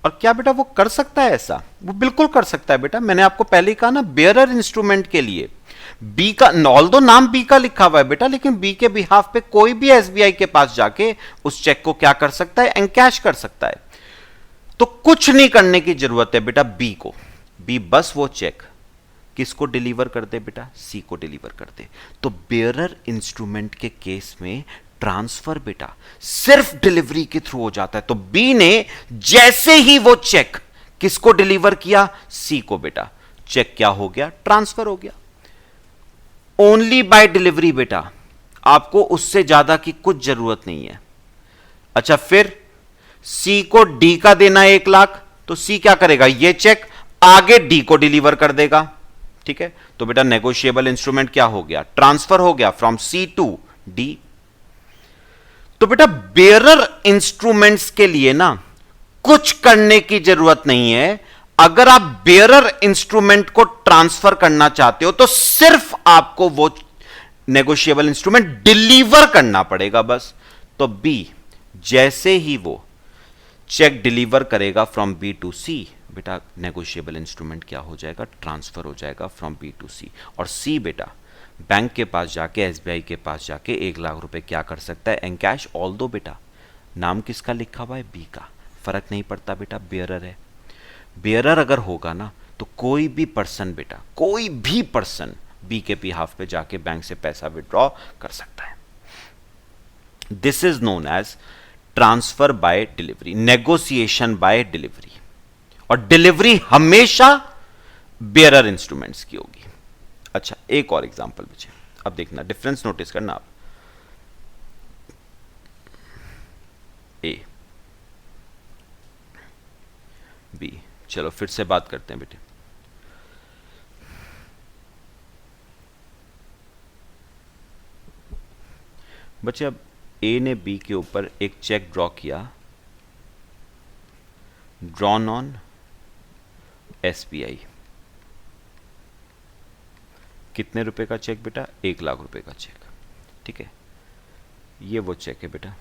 और क्या बेटा वो कर सकता है ऐसा, वो बिल्कुल कर सकता है बेटा। मैंने आपको पहले ही कहा ना, बेयरर इंस्ट्रूमेंट के लिए बी का, ऑल्दो नाम बी का लिखा हुआ है बेटा, लेकिन बी के बिहाफ पे कोई भी एसबीआई के पास जाके उस चेक को क्या कर सकता है, एनकैश कर सकता है। तो कुछ नहीं करने की जरूरत है बेटा बी को, बी बस वो चेक किसको डिलीवर कर दे बेटा, सी को डिलीवर कर दे। तो बेयरर इंस्ट्रूमेंट के केस में ट्रांसफर बेटा सिर्फ डिलीवरी के थ्रू हो जाता है। तो बी ने जैसे ही वो चेक किसको डिलीवर किया, सी को बेटा, चेक क्या हो गया, ट्रांसफर हो गया। ओनली बाय डिलीवरी बेटा, आपको उससे ज्यादा की कुछ जरूरत नहीं है। अच्छा, फिर सी को डी का देना 1 लाख, तो सी क्या करेगा, ये चेक आगे डी को डिलीवर कर देगा, ठीक है। तो बेटा नेगोशिएबल इंस्ट्रूमेंट क्या हो गया, ट्रांसफर हो गया फ्रॉम सी टू डी। तो बेटा बेयरर इंस्ट्रूमेंट्स के लिए ना कुछ करने की जरूरत नहीं है। अगर आप बेयरर इंस्ट्रूमेंट को ट्रांसफर करना चाहते हो तो सिर्फ आपको वो नेगोशिएबल इंस्ट्रूमेंट डिलीवर करना पड़ेगा बस। तो बी जैसे ही वो चेक डिलीवर करेगा फ्रॉम बी टू सी, बेटा नेगोशिएबल इंस्ट्रूमेंट क्या हो जाएगा, ट्रांसफर हो जाएगा फ्रॉम बी टू सी। और सी बेटा बैंक के पास जाके, एसबीआई के पास जाके 1 लाख रुपए क्या कर सकता है, एनकैश। ऑल्दो बेटा नाम किसका लिखा हुआ है, बी का, फर्क नहीं पड़ता बेटा, बेयरर है। बेयरर अगर होगा ना तो कोई भी पर्सन बेटा, कोई भी पर्सन बी के बिहाफ पे जाके बैंक से पैसा विड्रॉ कर सकता है। This is known as transfer by delivery, negotiation by delivery. और डिलीवरी हमेशा बेयरर इंस्ट्रूमेंट्स की होगी। अच्छा, एक और एग्जांपल बचे, अब देखना, डिफरेंस नोटिस करना आप। ए बी, चलो फिर से बात करते हैं बेटे। बच्चे अब ए ने बी के ऊपर एक चेक ड्रॉ किया, ड्रॉन ऑन एसबीआई। कितने रुपए का चेक बेटा, 1 लाख रुपए का चेक, ठीक है। ये वो चेक है बेटा,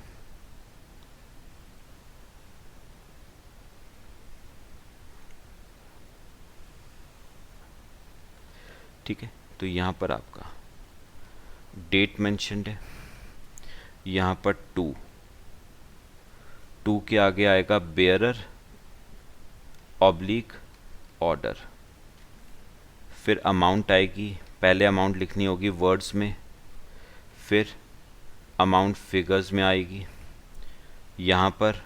ठीक है, तो यहाँ पर आपका डेट मेंशन्ड है, यहाँ पर टू के आगे आएगा बेयरर ऑब्लिक ऑर्डर, फिर अमाउंट आएगी, पहले अमाउंट लिखनी होगी वर्ड्स में, फिर अमाउंट फिगर्स में आएगी, यहाँ पर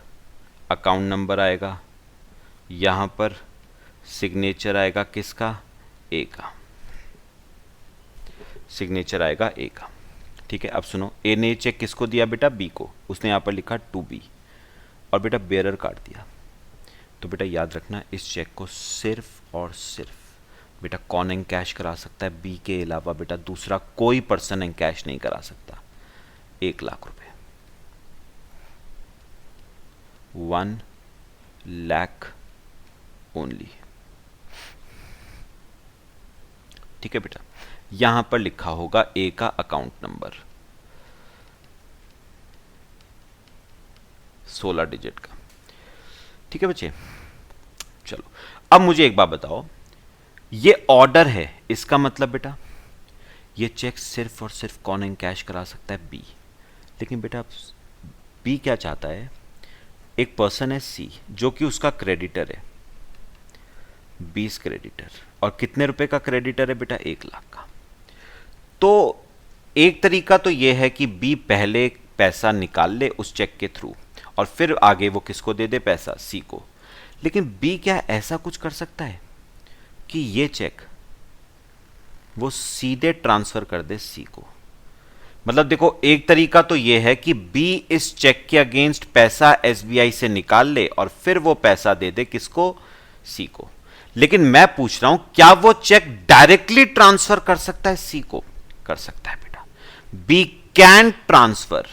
अकाउंट नंबर आएगा, यहाँ पर सिग्नेचर आएगा किसका, ए का, सिग्नेचर आएगा ए का। ठीक है, अब सुनो, ए ने चेक किसको दिया बेटा, बी को, उसने यहाँ पर लिखा टू बी, और बेटा बेयरर काट दिया। तो बेटा याद रखना, इस चेक को सिर्फ और सिर्फ बेटा कौन एनकैश करा सकता है, बी के अलावा बेटा दूसरा कोई पर्सन एनकैश नहीं करा सकता। 1,00,000 रुपए, 1,00,000 ओनली। ठीक है बेटा, यहां पर लिखा होगा ए का अकाउंट नंबर 16 डिजिट का। ठीक है बच्चे, चलो अब मुझे एक बात बताओ, ये ऑर्डर है, इसका मतलब बेटा ये चेक सिर्फ और सिर्फ कौन एनकैश करा सकता है, बी। लेकिन बेटा बी क्या चाहता है, एक पर्सन है सी जो कि उसका क्रेडिटर है, 20 क्रेडिटर, और कितने रुपए का क्रेडिटर है बेटा, 1,00,000 का। तो एक तरीका तो यह है कि बी पहले पैसा निकाल ले उस चेक के थ्रू और फिर आगे वो किसको दे दे पैसा, सी को। लेकिन बी क्या ऐसा कुछ कर सकता है कि ये चेक वो सीधे ट्रांसफर कर दे सी को। मतलब देखो, एक तरीका तो ये है कि बी इस चेक के अगेंस्ट पैसा एसबीआई से निकाल ले और फिर वो पैसा दे दे किसको, सी को। लेकिन मैं पूछ रहा हूं, क्या वो चेक डायरेक्टली ट्रांसफर कर सकता है सी को? कर सकता है बेटा। B can transfer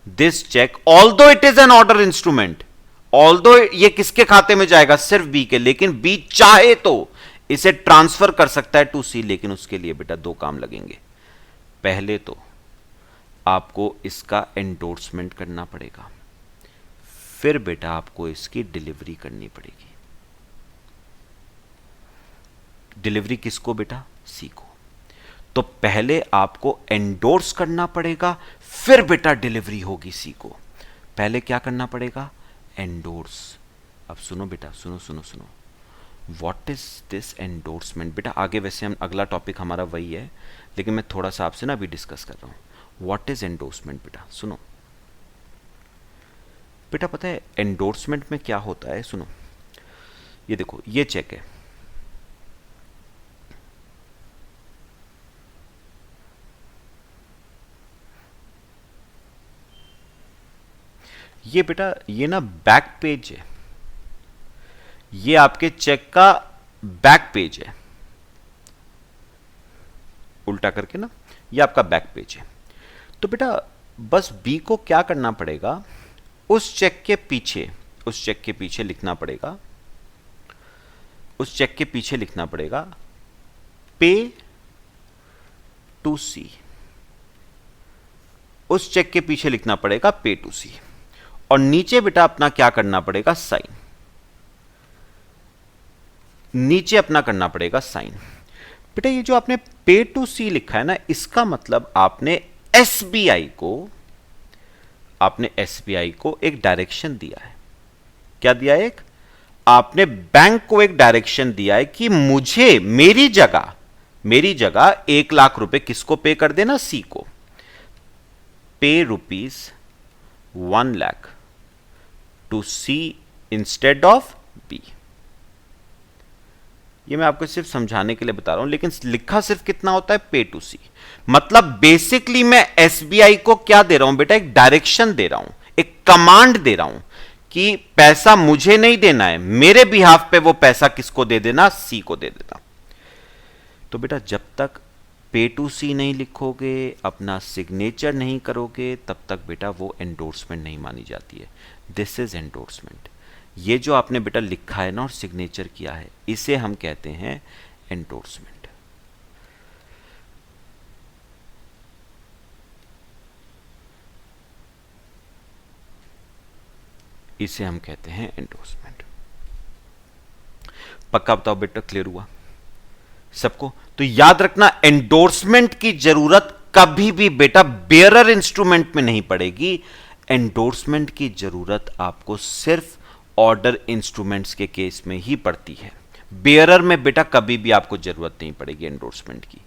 this cheque although it is an order instrument, although ये किसके खाते में जाएगा, सिर्फ बी के, लेकिन बी चाहे तो इसे ट्रांसफर कर सकता है टू सी। लेकिन उसके लिए बेटा दो काम लगेंगे। पहले तो आपको इसका एंडोर्समेंट करना पड़ेगा, फिर बेटा आपको इसकी डिलीवरी करनी पड़ेगी। डिलीवरी किसको बेटा, सी को। तो पहले आपको एंडोर्स करना पड़ेगा, फिर बेटा डिलीवरी होगी सी को। पहले क्या करना पड़ेगा, एंडोर्स। अब सुनो बेटा, सुनो सुनो सुनो, व्हाट इज दिस एंडोर्समेंट। बेटा आगे वैसे हम अगला टॉपिक हमारा वही है, लेकिन मैं थोड़ा सा आपसे ना अभी डिस्कस कर रहा हूं। व्हाट इज एंडोर्समेंट बेटा, सुनो बेटा। पता है एंडोर्समेंट में क्या होता है, सुनो। ये देखो, ये चेक है, ये बेटा ये ना बैक पेज है, ये आपके चेक का बैक पेज है, उल्टा करके ना, ये आपका बैक पेज है। तो बेटा बस बी को क्या करना पड़ेगा, उस चेक के पीछे, उस चेक के पीछे लिखना पड़ेगा, उस चेक के पीछे लिखना पड़ेगा पे टू सी। उस चेक के पीछे लिखना पड़ेगा पे टू सी, और नीचे बेटा अपना क्या करना पड़ेगा, साइन। नीचे अपना करना पड़ेगा साइन। बेटा ये जो आपने पे टू सी लिखा है ना, इसका मतलब आपने एसबीआई को एक डायरेक्शन दिया है। क्या दिया है, एक आपने बैंक को एक डायरेक्शन दिया है कि मुझे मेरी जगह 1,00,000 रुपए किसको पे कर देना, सी को। Pay ₹1,00,000 to C instead of B. ये मैं आपको सिर्फ समझाने के लिए बता रहा हूं, लेकिन लिखा सिर्फ कितना होता है, पे टू सी। मतलब बेसिकली मैं एसबीआई को क्या दे रहा हूं बेटा, एक डायरेक्शन दे रहा हूं, एक कमांड दे रहा हूं कि पैसा मुझे नहीं देना है, मेरे बिहाफ पे वो पैसा किसको दे देना, सी को दे देना। तो बेटा जब तक पे टू सी नहीं लिखोगे, अपना सिग्नेचर नहीं करोगे, तब तक बेटा वो एंडोर्समेंट नहीं मानी जाती है। This is endorsement. ये जो आपने बेटा लिखा है ना और सिग्नेचर किया है, इसे हम कहते हैं एंडोर्समेंट। इसे हम कहते हैं एंडोर्समेंट। पक्का बताओ बेटा, क्लियर हुआ? सबको। तो याद रखना एंडोर्समेंट की जरूरत कभी भी बेटा बेयरर इंस्ट्रूमेंट में नहीं पड़ेगी। एंडोर्समेंट की जरूरत आपको सिर्फ ऑर्डर इंस्ट्रूमेंट्स के केस में ही पड़ती है। बेयरर में बेटा कभी भी आपको जरूरत नहीं पड़ेगी एंडोर्समेंट की।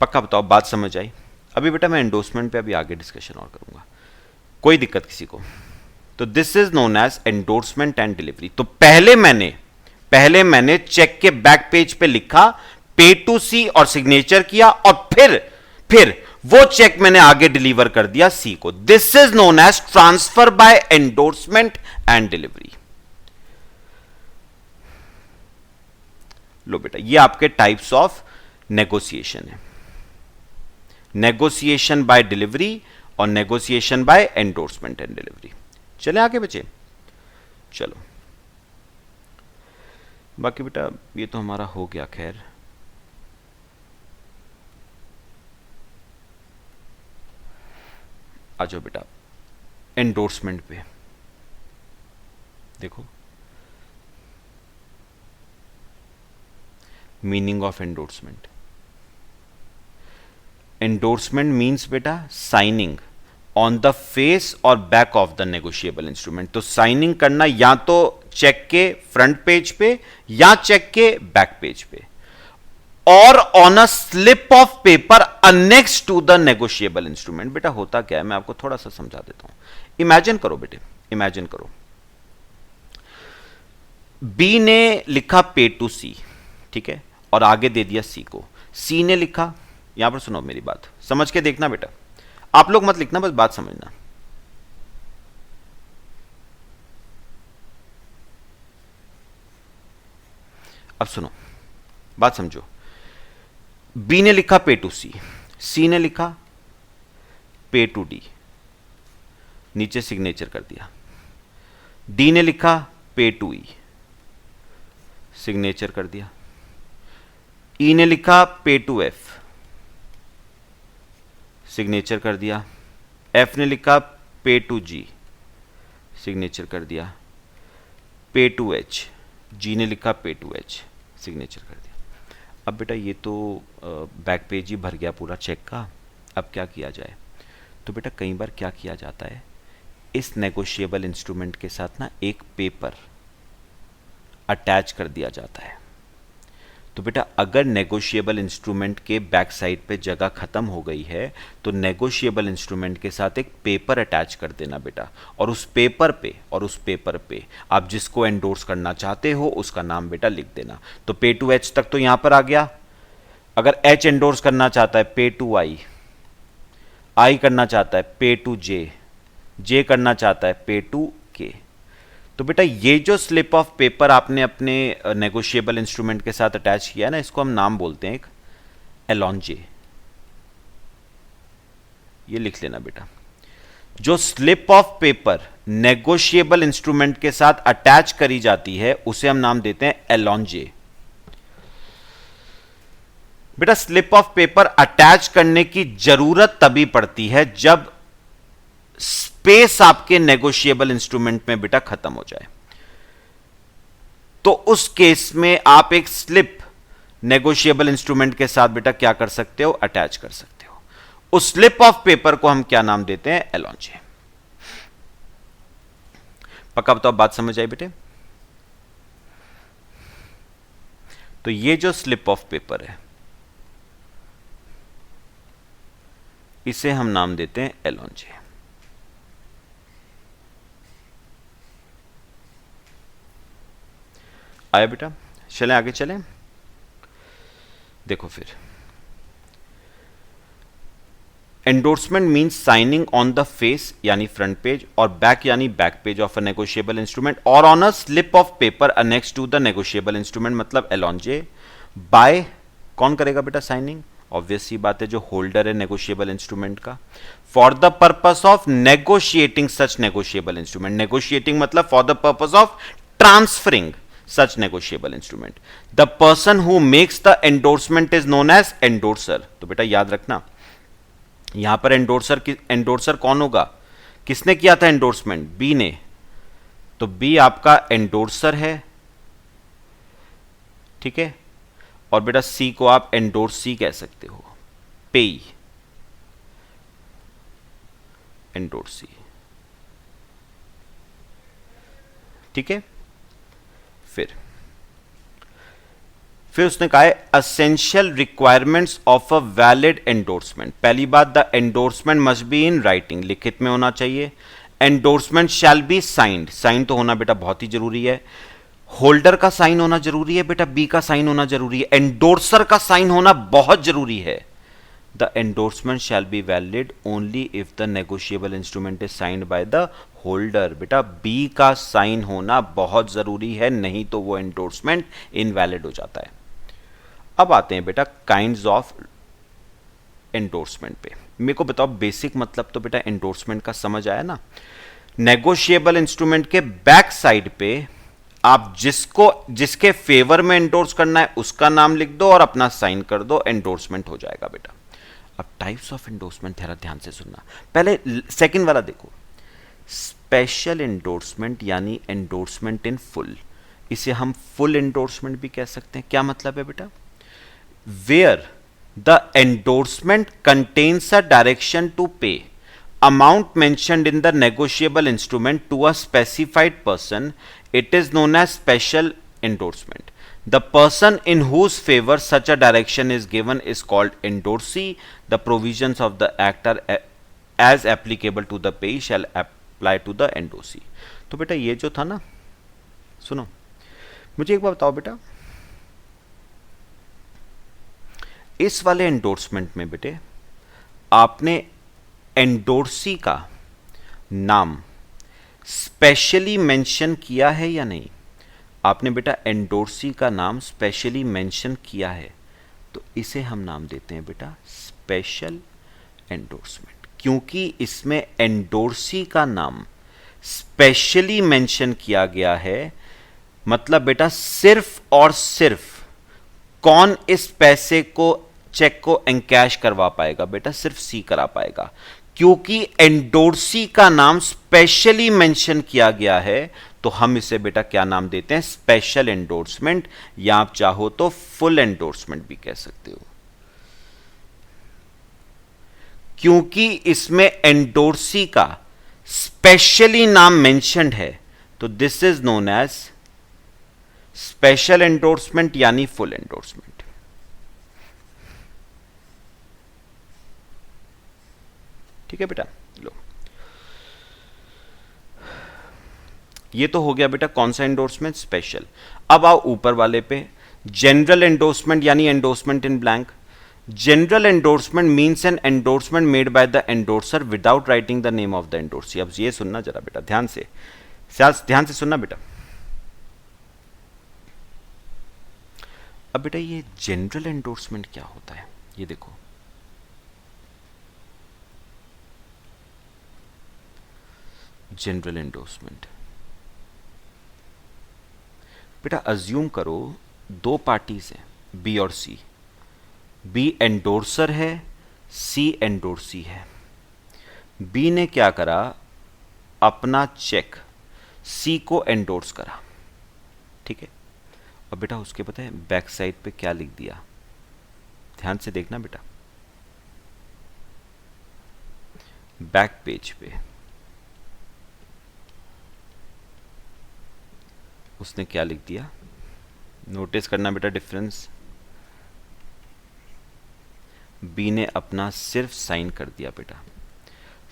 पक्का बताओ, बात समझ आई? अभी बेटा मैं एंडोर्समेंट पे अभी आगे डिस्कशन और करूंगा, कोई दिक्कत किसी को? तो this is known as endorsement and delivery. तो पहले मैंने चेक के बैक पेज पे लिखा पे टू सी और सिग्नेचर किया, और फिर वो चेक मैंने आगे डिलीवर कर दिया सी को। This is known as transfer by endorsement and delivery. लो बेटा, ये आपके टाइप्स ऑफ नेगोशिएशन है, नेगोशिएशन बाय डिलीवरी और negotiation by endorsement and delivery. चले आगे बच्चे, चलो बाकी बेटा ये तो हमारा हो गया। खैर आ जाओ बेटा एंडोर्समेंट पे। देखो meaning of endorsement. Endorsement means बेटा साइनिंग ऑन द फेस और back of the negotiable instrument. तो साइनिंग करना या तो चेक के फ्रंट पेज पे या चेक के बैक पेज पे, और on a slip of paper annexed to the negotiable instrument. बेटा होता क्या है मैं आपको थोड़ा सा समझा देता हूं। इमेजिन करो बेटे, इमेजिन करो बी ने लिखा पे टू सी, ठीक है, और आगे दे दिया सी को। सी ने लिखा, यहां पर सुनो मेरी बात समझ के देखना बेटा, आप लोग मत लिखना, बस बात समझना। अब सुनो, बात समझो। बी ने लिखा पे टू सी, सी ने लिखा पे टू डी, नीचे सिग्नेचर कर दिया। डी ने लिखा पे टू ई, सिग्नेचर कर दिया। ई ने लिखा पे टू एफ, सिग्नेचर कर दिया। एफ ने लिखा पे टू जी, सिग्नेचर कर दिया। पे टू एच, जी ने लिखा पे टू एच, सिग्नेचर कर दिया। अब बेटा ये तो बैक पेज ही भर गया पूरा चेक का। अब क्या किया जाए? तो बेटा कई बार क्या किया जाता है, इस नेगोशिएबल इंस्ट्रूमेंट के साथ ना एक पेपर अटैच कर दिया जाता है। तो बेटा अगर नेगोशिएबल इंस्ट्रूमेंट के बैक साइड पे जगह खत्म हो गई है तो नेगोशिएबल इंस्ट्रूमेंट के साथ एक पेपर अटैच कर देना बेटा, और उस पेपर पे आप जिसको एंडोर्स करना चाहते हो उसका नाम बेटा लिख देना। तो पे टू एच तक तो यहां पर आ गया। अगर एच एंडोर्स करना चाहता है पे टू आई, आई करना चाहता है पे टू जे, जे करना चाहता है पे टू के। तो बेटा ये जो स्लिप ऑफ पेपर आपने अपने नेगोशिएबल इंस्ट्रूमेंट के साथ अटैच किया है ना, इसको हम नाम बोलते हैं एक एलॉन्जे। ये लिख लेना बेटा, जो slip of paper negotiable instrument के साथ अटैच करी जाती है उसे हम नाम देते हैं एलॉन्जे। बेटा स्लिप ऑफ पेपर अटैच करने की जरूरत तभी पड़ती है जब स्पेस आपके नेगोशिएबल इंस्ट्रूमेंट में बेटा खत्म हो जाए। तो उस केस में आप एक स्लिप नेगोशिएबल इंस्ट्रूमेंट के साथ बेटा क्या कर सकते हो, अटैच कर सकते हो। उस स्लिप ऑफ पेपर को हम क्या नाम देते हैं, एलॉन्जे। पक्का बताओ, बात समझ आई बेटे? तो ये जो स्लिप ऑफ पेपर है इसे हम नाम देते हैं एलॉन्जे। आया बेटा? चलें आगे चलें। देखो फिर endorsement means signing on the face यानी फ्रंट पेज और बैक यानी back page of a negotiable instrument और on a slip of paper annexed to the negotiable instrument, मतलब एलॉन्जे। बाय कौन करेगा बेटा साइनिंग? ऑब्वियस सी बात है जो होल्डर है नेगोशिएबल इंस्ट्रूमेंट का। For the purpose of negotiating such negotiable instrument, negotiating मतलब for the purpose of transferring such negotiable instrument. The person who makes the endorsement is known as endorser. तो बेटा याद रखना यहां पर एंडोर्सर कौन होगा? किसने किया था एंडोर्समेंट? बी ने। तो बी आपका एंडोर्सर है, ठीक है। और बेटा सी को आप एंडोर्सी कह सकते हो, पेई, एंडोर्सी, ठीक है। फिर उसने कहा है essential requirements of a valid endorsement. पहली बात, the endorsement must be in writing, लिखित में होना चाहिए। Endorsement shall be signed, sign तो होना बेटा बहुत ही जरूरी है। होल्डर का साइन होना जरूरी है बेटा, बी का साइन होना जरूरी है, एंडोर्सर का साइन होना बहुत जरूरी है। The endorsement shall be valid only if the negotiable instrument is signed by the holder. बेटा बी का साइन होना बहुत जरूरी है, नहीं तो वो एंडोर्समेंट इनवैलिड हो जाता है। अब आते हैं बेटा काइंड्स ऑफ एंडोर्समेंट पे। मेरे को बताओ बेसिक मतलब तो बेटा एंडोर्समेंट का समझ आया ना। नेगोशिएबल इंस्ट्रूमेंट के बैक साइड पे आप जिसके फेवर में एंडोर्स करना है उसका नाम लिख दो और अपना साइन कर दो, एंडोर्समेंट हो जाएगा बेटा। अब टाइप्स ऑफ एंडोर्समेंट थोड़ा ध्यान से सुनना। पहले सेकंड वाला देखो, स्पेशल एंडोर्समेंट यानी एंडोर्समेंट इन फुल। इसे हम फुल एंडोर्समेंट भी कह सकते हैं। क्या मतलब है बेटा? where the endorsement contains a direction to pay amount mentioned in the negotiable instrument to a specified person, it is known as special endorsement. The person in whose favor such a direction is given is called endorsee. The provisions of the act are as applicable to the payee shall apply to the endorsee. तो बेटा ये जो था ना, सुनो मुझे एक बार बताओ बेटा, इस वाले एंडोर्समेंट में बेटे आपने एंडोर्सी का नाम स्पेशली मेंशन किया है या नहीं? आपने बेटा एंडोर्सी का नाम स्पेशली मेंशन किया है, तो इसे हम नाम देते हैं बेटा स्पेशल एंडोर्समेंट। क्योंकि इसमें एंडोर्सी का नाम स्पेशली मेंशन किया गया है, मतलब बेटा सिर्फ और सिर्फ कौन इस पैसे को, चेक को एनकैश करवा पाएगा? बेटा सिर्फ सी करा पाएगा, क्योंकि एंडोर्सी का नाम स्पेशली मेंशन किया गया है। तो हम इसे बेटा क्या नाम देते हैं? स्पेशल एंडोर्समेंट, या आप चाहो तो फुल एंडोर्समेंट भी कह सकते हो। क्योंकि इसमें एंडोर्सी का स्पेशली नाम मेंशन्ड है, तो this is known as special endorsement यानी फुल एंडोर्समेंट। ठीक है बेटा, लो ये तो हो गया बेटा कौन सा एंडोर्समेंट? स्पेशल। अब आओ ऊपर वाले पे, जनरल एंडोर्समेंट यानी endorsement in blank. General endorsement means an endorsement made by the endorser without writing the name of the endorsee. अब ये सुनना जरा बेटा ध्यान से सुनना बेटा। अब बेटा ये जनरल एंडोर्समेंट क्या होता है, ये देखो। जनरल एंडोर्समेंट बेटा अज्यूम करो दो पार्टीज हैं, बी और सी। बी एंडोर्सर है, सी एंडोर्सी है। बी ने क्या करा, अपना चेक सी को एंडोर्स करा, ठीक है। और बेटा उसके पता है बैक साइड पे क्या लिख दिया? ध्यान से देखना बेटा, बैक पेज पे उसने क्या लिख दिया? नोटिस करना बेटा डिफरेंस। बी ने अपना सिर्फ साइन कर दिया बेटा,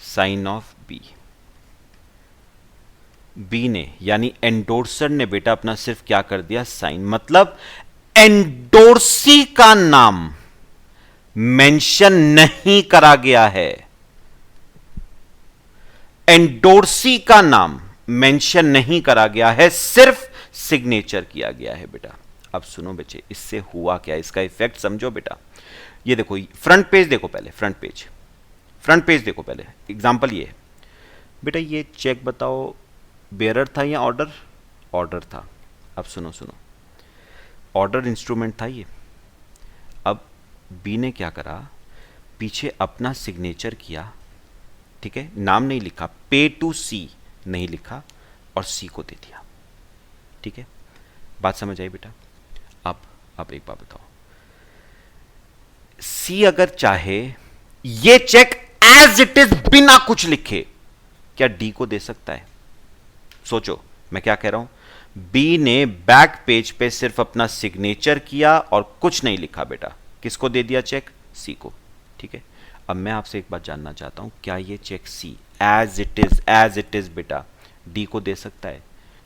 साइन ऑफ बी। बी ने यानी एंडोर्सर ने बेटा अपना सिर्फ क्या कर दिया? साइन। मतलब एंडोर्सी का नाम मेंशन नहीं करा गया है, एंडोर्सी का नाम मेंशन नहीं करा गया है, सिर्फ सिग्नेचर किया गया है बेटा। अब सुनो बच्चे, इससे हुआ क्या, इसका इफेक्ट समझो बेटा। ये देखो फ्रंट पेज देखो पहले, फ्रंट पेज देखो पहले। एग्जांपल ये बेटा, ये चेक बताओ बेयरर था या ऑर्डर? ऑर्डर था। अब सुनो, ऑर्डर इंस्ट्रूमेंट था ये। अब बी ने क्या करा, पीछे अपना सिग्नेचर किया ठीक है, नाम नहीं लिखा, पे टू सी नहीं लिखा और सी को दे दिया। ठीक है, बात समझ आई बेटा? अब एक बात बताओ, सी अगर चाहे ये चेक एज इट इज बिना कुछ लिखे, क्या डी को दे सकता है? सोचो मैं क्या कह रहा हूं। बी ने बैक पेज पे सिर्फ अपना सिग्नेचर किया और कुछ नहीं लिखा बेटा, किसको दे दिया चेक? सी को। ठीक है, अब मैं आपसे एक बात जानना चाहता हूं, क्या ये cheque C as it is बेटा डी को दे सकता है?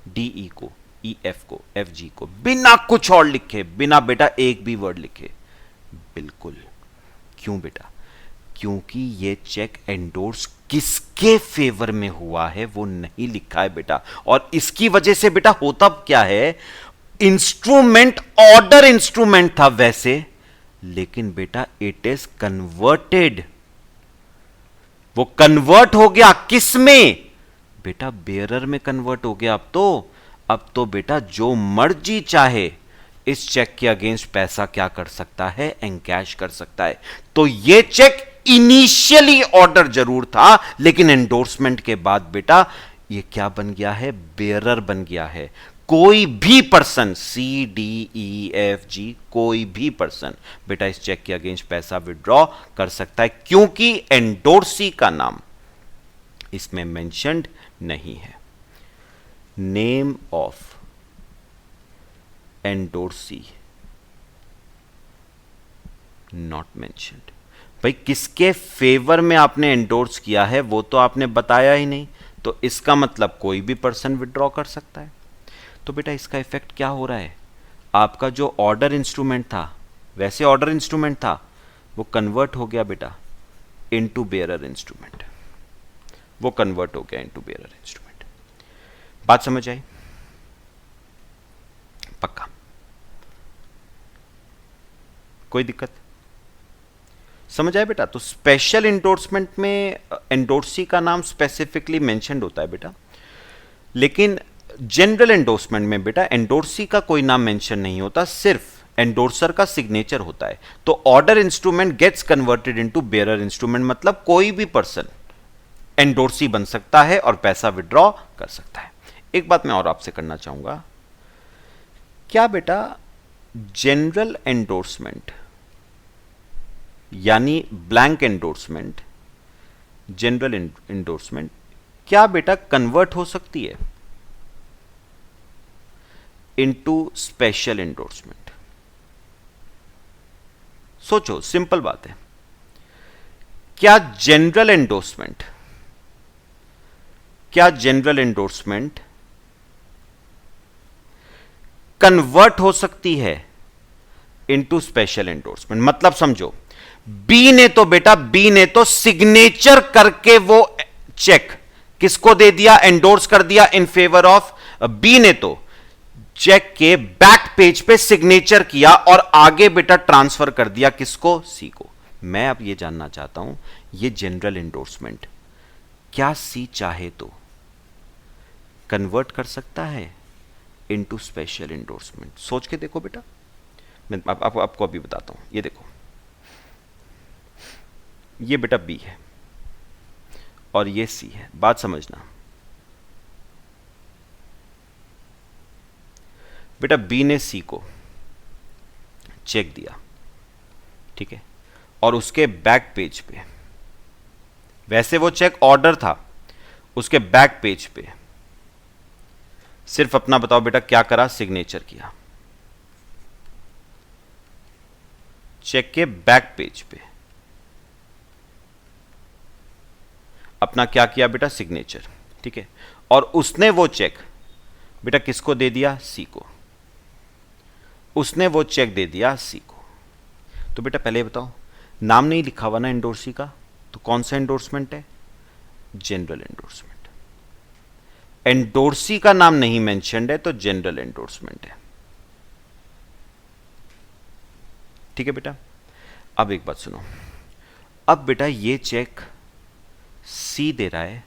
डी ई को, ई एफ को, एफ जी को, बिना कुछ और लिखे, बिना बेटा एक भी वर्ड लिखे? बिल्कुल। क्यों बेटा? क्योंकि ये चेक एंडोर्स किसके फेवर में हुआ है वो नहीं लिखा है बेटा। और इसकी वजह से बेटा होता क्या है, इंस्ट्रूमेंट ऑर्डर इंस्ट्रूमेंट था वैसे, लेकिन बेटा इट इज कन्वर्टेड, वो कन्वर्ट हो गया किस में बेटा? बेयरर में कन्वर्ट हो गया। अब तो बेटा जो मर्जी चाहे इस चेक के अगेंस्ट पैसा क्या कर सकता है? एनकैश कर सकता है। तो ये चेक इनिशियली ऑर्डर जरूर था, लेकिन एंडोर्समेंट के बाद बेटा ये क्या बन गया है? बेयरर बन गया है। कोई भी person, C D E F G, कोई भी पर्सन बेटा इस चेक के अगेंस्ट पैसा विड्रॉ कर सकता है, क्योंकि एंडोर्सी का नाम इसमें मेंशन्ड नहीं है। Name of endorsee not mentioned. भाई किसके फेवर में आपने एंडोर्स किया है वो तो आपने बताया ही नहीं, तो इसका मतलब कोई भी पर्सन विड्रॉ कर सकता है। तो बेटा इसका इफेक्ट क्या हो रहा है? आपका जो ऑर्डर इंस्ट्रूमेंट था, वैसे ऑर्डर इंस्ट्रूमेंट था, वो कन्वर्ट हो गया बेटा इनटू बेयरर इंस्ट्रूमेंट, वो कन्वर्ट हो गया इनटू बेयरर इंस्ट्रूमेंट। बात समझ आई? पक्का? कोई दिक्कत? समझ आए बेटा? तो स्पेशल एंडोर्समेंट में एंडोर्सी का नाम स्पेसिफिकली मेंशन्ड होता है बेटा, लेकिन जनरल एंडोर्समेंट में बेटा एंडोर्सी का कोई नाम मेंशन नहीं होता, सिर्फ एंडोर्सर का सिग्नेचर होता है। तो order instrument gets converted into bearer instrument, मतलब कोई भी पर्सन एंडोर्सी बन सकता है और पैसा विड्रॉ कर सकता है। एक बात मैं और आपसे करना चाहूंगा, क्या बेटा जनरल एंडोर्समेंट यानी ब्लैंक एंडोर्समेंट, जनरल एंडोर्समेंट क्या बेटा कन्वर्ट हो सकती है इनटू स्पेशल एंडोर्समेंट? सोचो, सिंपल बात है। क्या जनरल एंडोर्समेंट कन्वर्ट हो सकती है इनटू स्पेशल एंडोर्समेंट? मतलब समझो, बी ने तो सिग्नेचर करके वो चेक किसको दे दिया? एंडोर्स कर दिया इन फेवर ऑफ बी ने तो चेक के बैक पेज पे सिग्नेचर किया और आगे बेटा ट्रांसफर कर दिया किसको? सी को। मैं अब ये जानना चाहता हूं, ये जनरल एंडोर्समेंट क्या सी चाहे तो कन्वर्ट कर सकता है इनटू स्पेशल एंडोर्समेंट? सोच के देखो बेटा, मैं आपको अभी बताता हूं। ये देखो, ये बेटा बी है और ये सी है। बात समझना बेटा, बी ने सी को चेक दिया, ठीक है, और उसके बैक पेज पे, वैसे वो चेक ऑर्डर था, उसके बैक पेज पे सिर्फ अपना बताओ बेटा क्या करा? सिग्नेचर किया चेक के बैक पेज पे, अपना क्या किया बेटा? सिग्नेचर, ठीक है, और उसने वो चेक बेटा किसको दे दिया? सी को। उसने वो चेक दे दिया सी को। तो बेटा पहले बताओ, नाम नहीं लिखा हुआ ना एंडोर्सी का, तो कौन सा एंडोर्समेंट है? General endorsement. एंडोर्सी का नाम नहीं मेंशन्ड है तो जनरल एंडोर्समेंट है। ठीक है बेटा? अब एक बात सुनो, अब बेटा ये चेक सी दे रहा है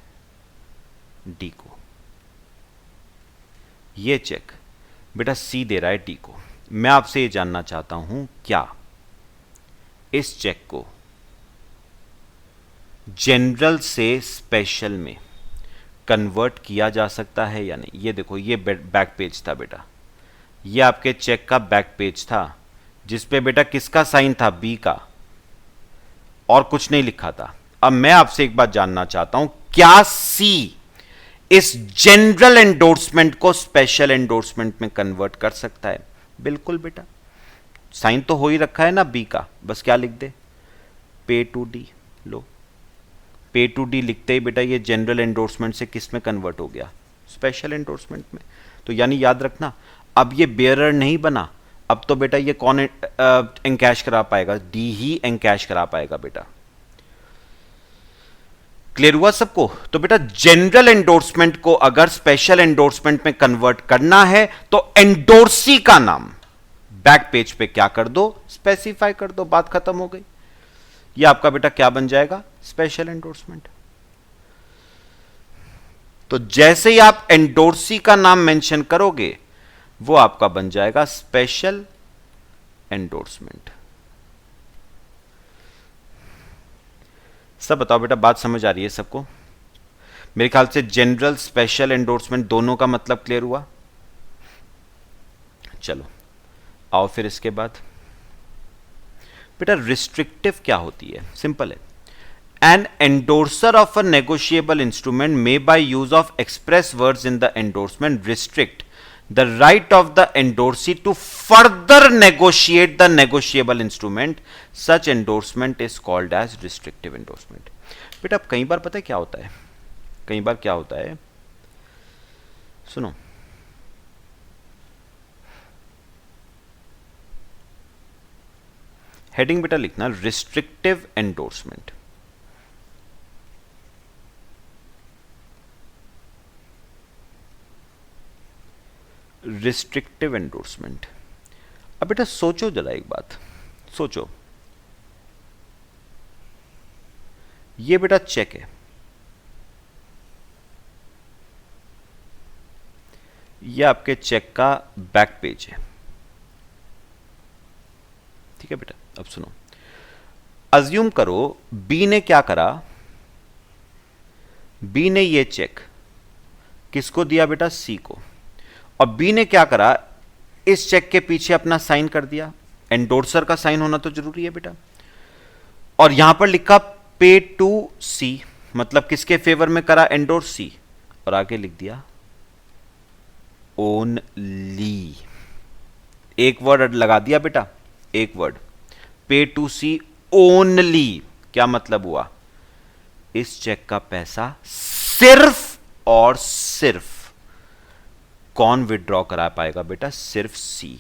डी को, ये चेक बेटा सी दे रहा है डी को। मैं आपसे ये जानना चाहता हूं, क्या इस चेक को जनरल से स्पेशल में कन्वर्ट किया जा सकता है या नहीं? ये देखो, ये बैक पेज था बेटा, ये आपके चेक का बैक पेज था जिसपे बेटा किसका साइन था? बी का, और कुछ नहीं लिखा था। अब मैं आपसे एक बात जानना चाहता हूं, क्या सी इस जनरल एंडोर्समेंट को स्पेशल एंडोर्समेंट में कन्वर्ट कर सकता है? बिल्कुल बेटा, साइन तो हो ही रखा है ना बी का, बस क्या लिख दे? पे टू डी। लो, पे टू डी लिखते ही बेटा ये जनरल एंडोर्समेंट से किस में कन्वर्ट हो गया? स्पेशल एंडोर्समेंट में। तो यानी याद रखना, अब ये बेयरर नहीं बना, अब तो बेटा ये कौन एनकैश करा पाएगा? डी ही एनकैश करा पाएगा बेटा। क्लियर हुआ सबको? तो बेटा जनरल एंडोर्समेंट को अगर स्पेशल एंडोर्समेंट में कन्वर्ट करना है तो एंडोर्सी का नाम बैक पेज पे क्या कर दो? स्पेसिफाई कर दो, बात खत्म हो गई। ये आपका बेटा क्या बन जाएगा? Special endorsement. तो जैसे ही आप एंडोर्सी का नाम मेंशन करोगे वो आपका बन जाएगा स्पेशल एंडोर्समेंट। सब बताओ बेटा, बात समझ आ रही है सबको? मेरे ख्याल से जनरल स्पेशल एंडोर्समेंट दोनों का मतलब क्लियर हुआ। चलो आओ फिर इसके बाद बेटा रिस्ट्रिक्टिव क्या होती है? सिंपल है, an endorser of a negotiable instrument may by use of express words in the endorsement restrict the right of the endorsee to further negotiate the negotiable instrument. Such endorsement is called as restrictive endorsement. बेटा अब कई बार पता है क्या होता है? कई बार क्या होता है, सुनो, हेडिंग बेटा लिखना रिस्ट्रिक्टिव एंडोर्समेंट। Restrictive endorsement. अब बेटा सोचो जरा एक बात, सोचो, ये बेटा चेक है, ये आपके चेक का बैक पेज है, ठीक है बेटा? अब सुनो, अज्यूम करो बी ने क्या करा, बी ने ये चेक किसको दिया बेटा? सी को। और बी ने क्या करा, इस चेक के पीछे अपना साइन कर दिया, एंडोर्सर का साइन होना तो जरूरी है बेटा, और यहां पर लिखा पे टू सी, मतलब किसके फेवर में करा? एंडोर्स सी, और आगे लिख दिया ओनली, एक वर्ड लगा दिया बेटा, एक वर्ड, पे टू सी ओनली। क्या मतलब हुआ? इस चेक का पैसा सिर्फ और सिर्फ कौन विड्रॉ करा पाएगा बेटा? सिर्फ सी।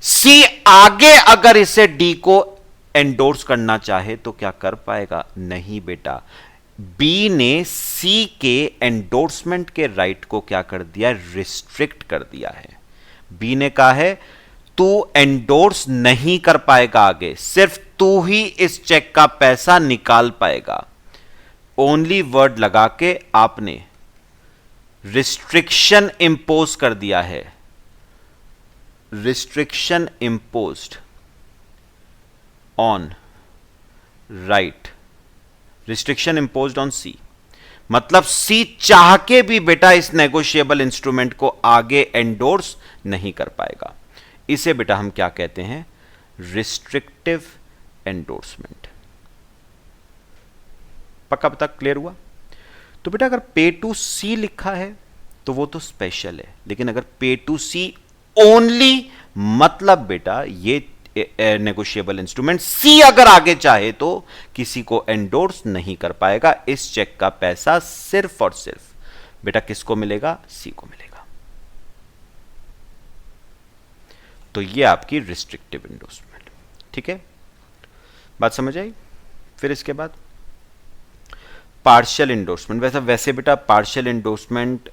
सी आगे अगर इसे डी को एंडोर्स करना चाहे तो क्या कर पाएगा? नहीं बेटा, बी ने सी के एंडोर्समेंट के राइट को क्या कर दिया? रिस्ट्रिक्ट कर दिया है। बी ने कहा है तू एंडोर्स नहीं कर पाएगा आगे, सिर्फ तू ही इस चेक का पैसा निकाल पाएगा। ओनली वर्ड लगा के आपने रिस्ट्रिक्शन इंपोज कर दिया है, restriction imposed on right, restriction imposed on C, मतलब सी चाह के भी बेटा इस नेगोशिएबल इंस्ट्रूमेंट को आगे एंडोर्स नहीं कर पाएगा। इसे बेटा हम क्या कहते हैं? Restrictive endorsement. पक्का पता क्लियर हुआ? तो बेटा अगर पे टू सी लिखा है तो वो तो स्पेशल है, लेकिन अगर पे टू सी ओनली, मतलब बेटा ये नेगोशिएबल इंस्ट्रूमेंट सी अगर आगे चाहे तो किसी को एंडोर्स नहीं कर पाएगा। इस चेक का पैसा सिर्फ और सिर्फ बेटा किसको मिलेगा? सी को मिलेगा। तो ये आपकी रिस्ट्रिक्टिव एंडोर्समेंट, ठीक है? बात समझ आई? फिर इसके बाद पार्शियल एंडोर्समेंट। वैसे बेटा पार्शियल एंडोर्समेंट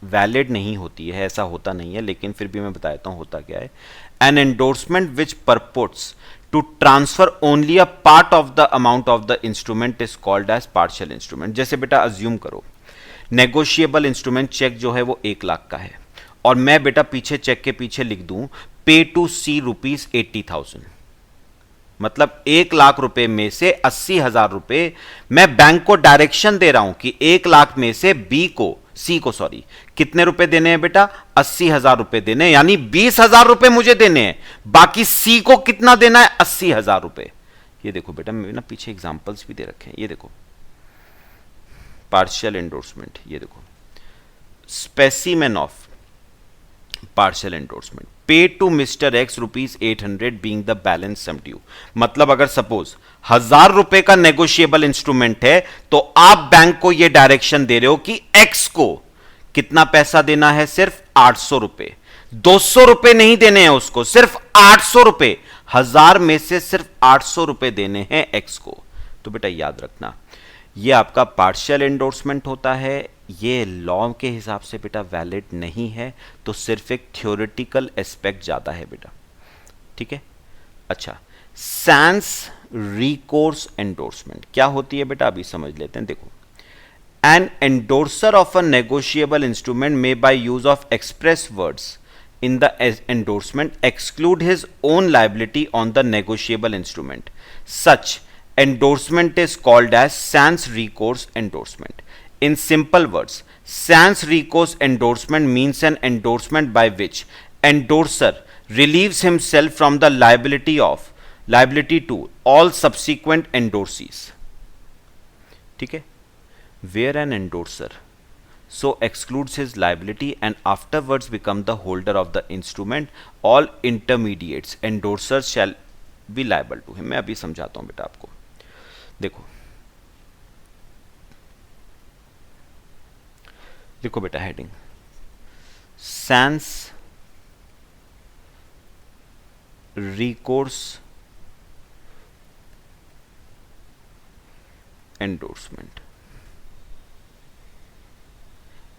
वैलिड नहीं होती है, ऐसा होता नहीं है, लेकिन फिर भी मैं बताता हूं होता क्या है। An endorsement which purports to transfer only a part of the amount of the instrument is called as partial instrument. जैसे बेटा अज्यूम करो नेगोशिएबल इंस्ट्रूमेंट चेक जो है वो 1 लाख का है, और मैं बेटा पीछे चेक के पीछे लिख दूं पे टू सी ₹80,000, मतलब 1 लाख रुपए में से 80,000 रुपए मैं बैंक को डायरेक्शन दे रहा हूं कि 1 लाख में से सी को कितने रुपए देने हैं बेटा? 80,000 रुपए देने हैं, यानी 20,000 रुपए मुझे देने हैं, बाकी सी को कितना देना है? 80,000 रुपए। ये देखो बेटा, मैं ना पीछे एग्जांपल्स भी दे रखे हैं, ये देखो पार्शियल एंडोर्समेंट, ये देखो specimen of partial endorsement, pay to mister X ₹800 being the balance sum due. मतलब अगर सपोज 1,000 रुपए का नेगोशिएबल इंस्ट्रूमेंट है तो आप बैंक को यह डायरेक्शन दे रहे हो कि एक्स को कितना पैसा देना है? सिर्फ 800 रुपए। 200 रुपए नहीं देने हैं उसको, सिर्फ 800 रुपए। 1,000 में से सिर्फ 800 रुपए देने हैं एक्स को। तो बेटा याद रखना, यह आपका पार्शियल एंडोर्समेंट होता है, ये लॉ के हिसाब से बेटा वैलिड नहीं है, तो सिर्फ एक थ्योरेटिकल एस्पेक्ट ज्यादा है बेटा, ठीक है। अच्छा, सैंस रिकोर्स एंडोर्समेंट क्या होती है बेटा? अभी समझ लेते हैं। देखो, an endorser of a negotiable instrument may by use of express words in the endorsement exclude his own liability on the negotiable instrument. Such endorsement is called as sans recourse endorsement. In simple words, sans recourse endorsement means an endorsement by which endorser relieves himself from the liability to all subsequent endorsees. ठीक है? Where an endorser so excludes his liability and afterwards become the holder of the instrument, all intermediates endorsers shall be liable to him. मैं अभी समझाता हूं बेटा आपको। देखो देखो बेटा, heading sans recourse endorsement,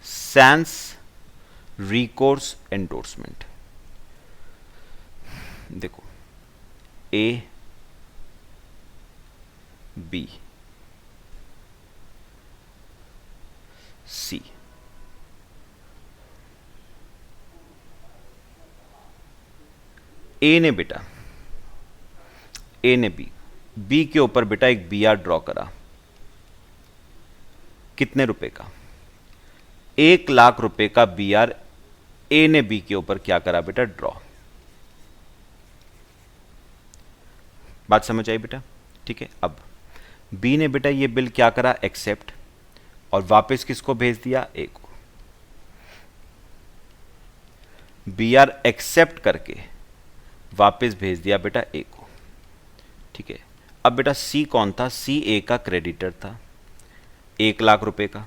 sans recourse endorsement. देखो, ए बी सी, ए ने बेटा, ए ने बी के ऊपर बेटा एक बी आर ड्रॉ करा, कितने रुपए का? 1,00,000 रुपए का बी आर ए ने बी के ऊपर क्या करा बेटा? ड्रॉ। बात समझ आई बेटा? ठीक है। अब बी ने बेटा ये बिल क्या करा? एक्सेप्ट, और वापस किसको भेज दिया? ए को। बी आर एक्सेप्ट करके वापस भेज दिया बेटा ए को, ठीक है। अब बेटा सी कौन था? सी ए का क्रेडिटर था, 1,00,000 रुपए का।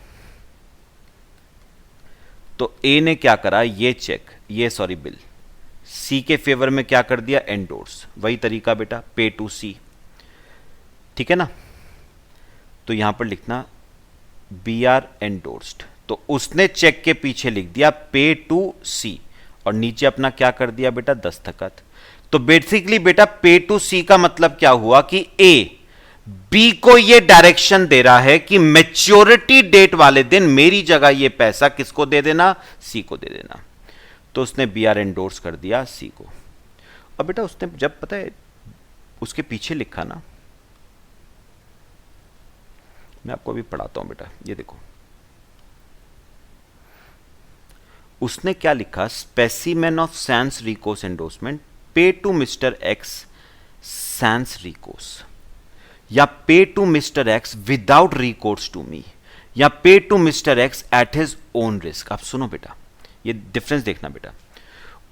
तो ए ने क्या करा? ये चेक, ये बिल सी के फेवर में क्या कर दिया? एंडोर्स। वही तरीका बेटा, पे टू सी, ठीक है ना। तो यहां पर लिखना बी आर एंडोर्स्ड, तो उसने चेक के पीछे लिख दिया पे टू सी, और नीचे अपना क्या कर दिया बेटा? दस्तखत। तो बेसिकली बेटा पे टू सी का मतलब क्या हुआ कि ए बी को ये डायरेक्शन दे रहा है कि मैच्योरिटी डेट वाले दिन मेरी जगह ये पैसा किसको दे देना? सी को दे देना। तो उसने बी आर एंडोर्स कर दिया सी को। और बेटा उसने जब, पता है उसके पीछे लिखा ना, मैं आपको अभी पढ़ाता हूं बेटा, ये देखो उसने क्या लिखा? Specimen of sans recourse endorsement, pay to mister X sans recourse, या pay to mister X without recourse to me, या pay to mister X at his own risk. आप सुनो बेटा, ये डिफरेंस देखना बेटा।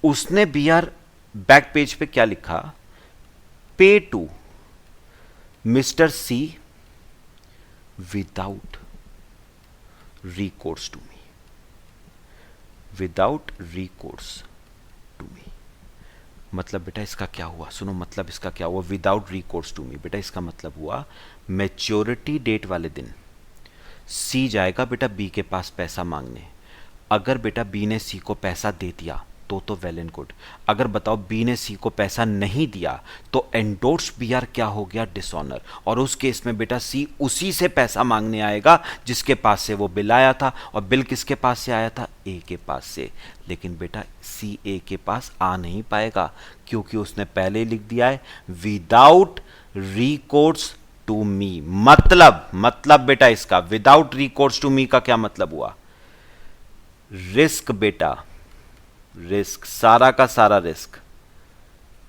उसने बी आर बैक पेज पे क्या लिखा? Pay to mister C without recourse to me, without recourse to me. मतलब बेटा इसका क्या हुआ? सुनो, मतलब इसका क्या हुआ? विदाउट रिकोर्स टू मी, बेटा इसका मतलब हुआ मैच्योरिटी डेट वाले दिन सी जाएगा बेटा बी के पास पैसा मांगने। अगर बेटा बी ने सी को पैसा दे दिया तो वेल एंड गुड। अगर बताओ बी ने सी को पैसा नहीं दिया तो एंडोर्स बीआर क्या हो गया, डिसऑनर। और उस केस में बेटा सी उसी से पैसा मांगने आएगा जिसके पास से वो बिल आया था, और बिल किसके पास से आया था, ए के पास से। लेकिन बेटा सी ए के पास आ नहीं पाएगा क्योंकि उसने पहले लिख दिया है विदाउट रिकोर्स टू मी। मतलब बेटा इसका विदाउट रिकोर्स टू मी का क्या मतलब हुआ, रिस्क बेटा, रिस्क, सारा का सारा रिस्क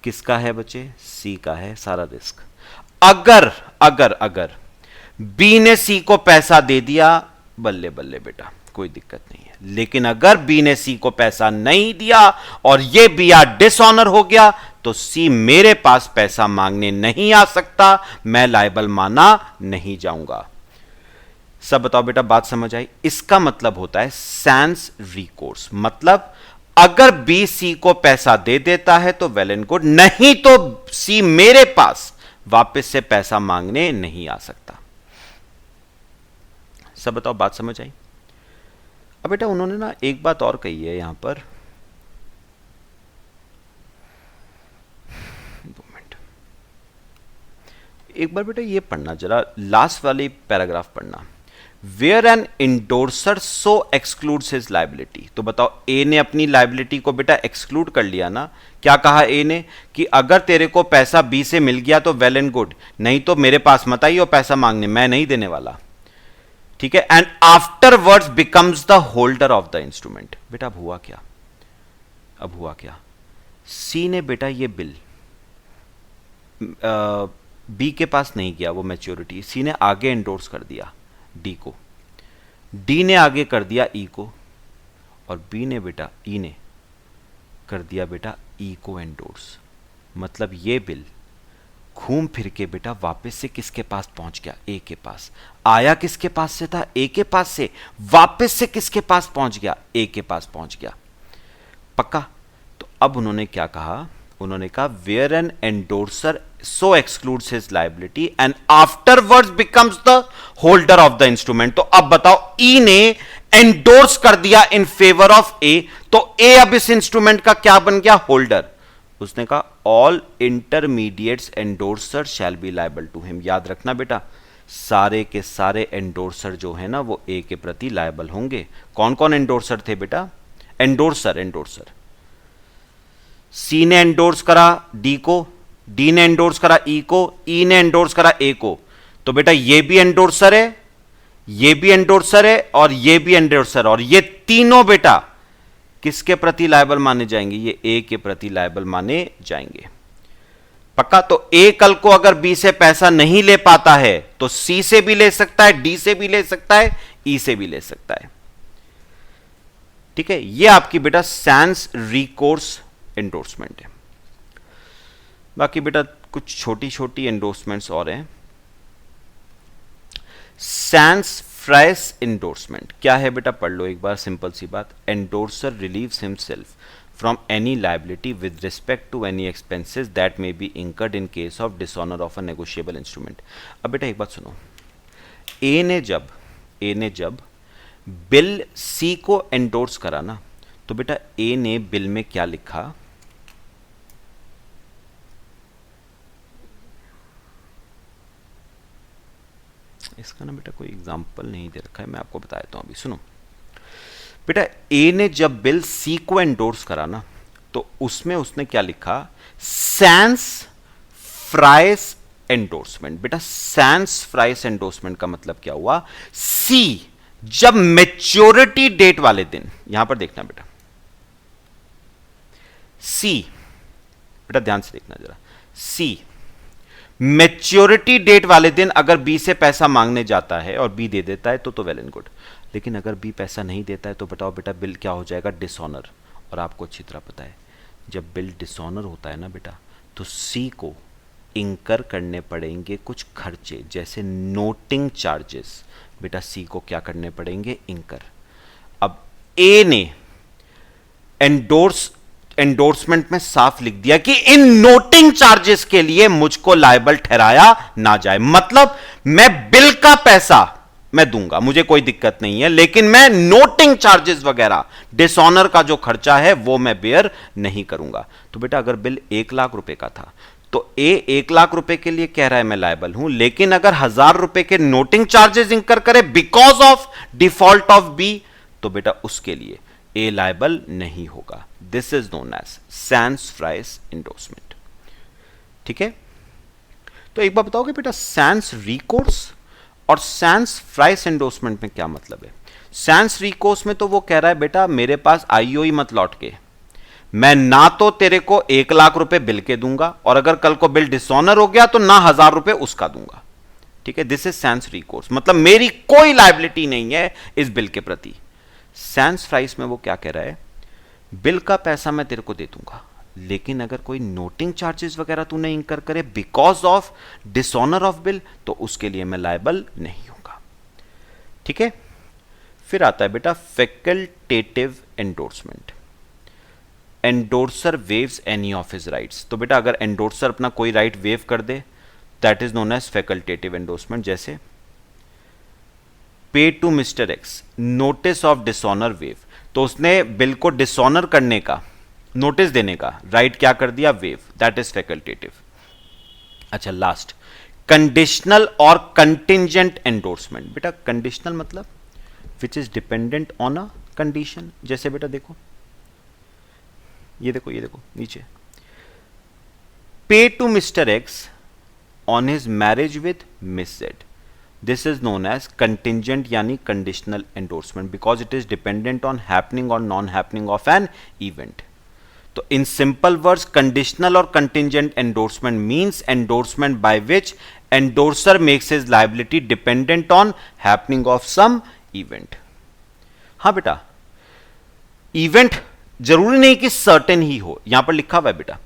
किसका है बच्चे, सी का है सारा रिस्क। अगर बी ने सी को पैसा दे दिया, बल्ले बल्ले बेटा कोई दिक्कत नहीं है। लेकिन अगर बी ने सी को पैसा नहीं दिया और ये बी आर डिसऑनर हो गया तो सी मेरे पास पैसा मांगने नहीं आ सकता, मैं लायबल माना नहीं जाऊंगा। सब बताओ बेटा, बात समझ आई। इसका मतलब होता है सैंस रिकोर्स, मतलब अगर बी सी को पैसा दे देता है तो वेल एंड गुड, नहीं तो सी मेरे पास वापस से पैसा मांगने नहीं आ सकता। सब बताओ, बात समझ आई। अब बेटा उन्होंने ना एक बात और कही है यहां पर, 2 मिनट, एक बार बेटा ये पढ़ना जरा, लास्ट वाली पैराग्राफ पढ़ना। Where an indorser so excludes his liability. तो बताओ ए ने अपनी लायबिलिटी को बेटा एक्सक्लूड कर लिया ना। क्या कहा ए ने कि अगर तेरे को पैसा बी से मिल गया तो वेल एंड गुड, नहीं तो मेरे पास मत आइए पैसा मांगने, मैं नहीं देने वाला। ठीक है, and afterwards becomes the holder of the instrument. बेटा अब हुआ क्या, सी ने बेटा ये बिल बी के पास नहीं गया, वो मैच्योरिटी सी ने आगे एंडोर्स कर दिया डी को, डी ने आगे कर दिया ई को, और बी ने बेटा ई ने कर दिया बेटा ई को एंडोर्स। मतलब ये बिल घूम फिर के बेटा वापस से किसके पास पहुंच गया, ए के पास। आया किसके पास से था, ए के पास से, वापस से किसके पास पहुंच गया, ए के पास पहुंच गया। पक्का। तो अब उन्होंने क्या कहा, उन्होंने कहा where an endorser so excludes his liability and afterwards becomes the holder of the instrument. तो अब बताओ ई ने एंडोर्स कर दिया इन फेवर ऑफ ए, तो ए अब इस इंस्ट्रूमेंट का क्या बन गया, होल्डर। उसने कहा all intermediates endorser shall be liable to him. याद रखना बेटा, सारे के सारे एंडोर्सर जो है ना वो ए के प्रति लायबल होंगे। कौन कौन एंडोर्सर थे बेटा, एंडोर्सर सी ने एंडोर्स करा डी को, डी ने एंडोर्स करा ई को, ई ने एंडोर्स करा ए को। तो बेटा ये भी एंडोर्सर है, ये भी एंडोर्सर है, और ये भी एंडोर्सर, और ये तीनों बेटा किसके प्रति लायबल माने जाएंगे, ये ए के प्रति लायबल माने जाएंगे। पक्का। तो ए कल को अगर बी से पैसा नहीं ले पाता है तो सी से भी ले सकता है, डी से भी ले सकता है, ई से भी ले सकता है। ठीक है, ये आपकी बेटा सैंस रिकोर्स एंडोर्समेंट है। बाकी बेटा कुछ छोटी छोटी एंडोर्समेंट्स और हैं। सैंस फ्राइस एंडोर्समेंट क्या है बेटा, पढ़ लो एक बार, सिंपल सी बात। Endorser relieves himself from any liability with respect to any expenses that may be incurred in case of dishonour of a negotiable instrument. अब बेटा एक बात सुनो, ए ने जब बिल सी को एंडोर्स करा ना, तो बेटा ए ने बिल में क्या लिखा, इसका ना बेटा कोई एग्जाम्पल नहीं दे रखा है, मैं आपको बता देता हूं अभी, सुनो बेटा। ए ने जब बिल सी को एंडोर्स करा ना, तो उसमें उसने क्या लिखा, सैंस फ्राइस एंडोर्समेंट। बेटा सैंस फ्राइस एंडोर्समेंट का मतलब क्या हुआ, सी जब मैच्योरिटी डेट वाले दिन, यहां पर देखना बेटा, सी बेटा ध्यान से देखना जरा, सी मैच्योरिटी डेट वाले दिन अगर बी से पैसा मांगने जाता है और बी दे देता है तो वेल एंड गुड। लेकिन अगर बी पैसा नहीं देता है तो बताओ बेटा बिल क्या हो जाएगा, डिसऑनर। और आपको अच्छी तरह पता है जब बिल डिसऑनर होता है ना बेटा, तो सी को इंकर करने पड़ेंगे कुछ खर्चे, जैसे नोटिंग चार्जेस। बेटा सी को क्या करने पड़ेंगे, इंकर। अब ए ने एंडोर्समेंट में साफ लिख दिया कि इन नोटिंग चार्जेस के लिए मुझको लायबल ठहराया ना जाए। मतलब मैं बिल का पैसा मैं दूंगा, मुझे कोई दिक्कत नहीं है, लेकिन मैं नोटिंग चार्जेस वगैरह, डिसऑनर का जो खर्चा है वो मैं बेयर नहीं करूंगा। तो बेटा अगर बिल 1 लाख रुपए का था तो ए 1 लाख रुपए के लिए कह रहा है मैं लायबल हूं, लेकिन अगर 1000 रुपए के नोटिंग चार्जेस इंकर करे because of default of B, तो बेटा उसके लिए ए लायबल नहीं होगा। This is known as sans frais endorsement. ठीक है, तो एक बार बताओगे बेटा सैंस रिकोर्स और सैंस फ्राइस एंडोर्समेंट में क्या मतलब है? सैंस रिकोर्स में तो वो कह रहा है बेटा मेरे पास आईओई मत लौट के, मैं ना तो तेरे को 1 लाख रुपए बिल के दूंगा, और अगर कल को बिल डिसऑनर हो गया तो ना 1000 रुपए उसका दूंगा। ठीक है, दिस इज सैंस रिकोर्स, मतलब मेरी कोई लायबिलिटी नहीं है इस बिल के प्रति। सैंस फ्राइस में वो क्या कह रहा है, बिल का पैसा मैं तेरे को दे दूंगा, लेकिन अगर कोई नोटिंग चार्जेस वगैरह तूने इंकर करे because of dishonour of bill, तो उसके लिए मैं लायबल नहीं होगा। ठीक है, फिर आता है बेटा facultative endorsement. Endorser waives any of his rights. तो बेटा अगर एंडोर्सर अपना कोई राइट वेव कर दे, that is known as facultative endorsement. जैसे pay to mister X notice of dishonour waive, तो उसने बिल को डिसऑनर करने का, नोटिस देने का राइट क्या कर दिया, वेव, दैट इज फैकल्टेटिव। अच्छा लास्ट, कंडीशनल और कंटिंजेंट एंडोर्समेंट। बेटा कंडीशनल मतलब which is dependent on a condition. जैसे बेटा देखो, ये देखो नीचे, pay to mister X on his marriage with miss Z, this is known as contingent यानी conditional endorsement, because it is dependent on happening और non happening of an event. तो in simple words conditional और contingent endorsement means endorsement by which endorser makes his liability dependent on happening of some event. हाँ बेटा, event जरूरी नहीं कि certain ही हो, यहां पर लिखा हुआ है बेटा,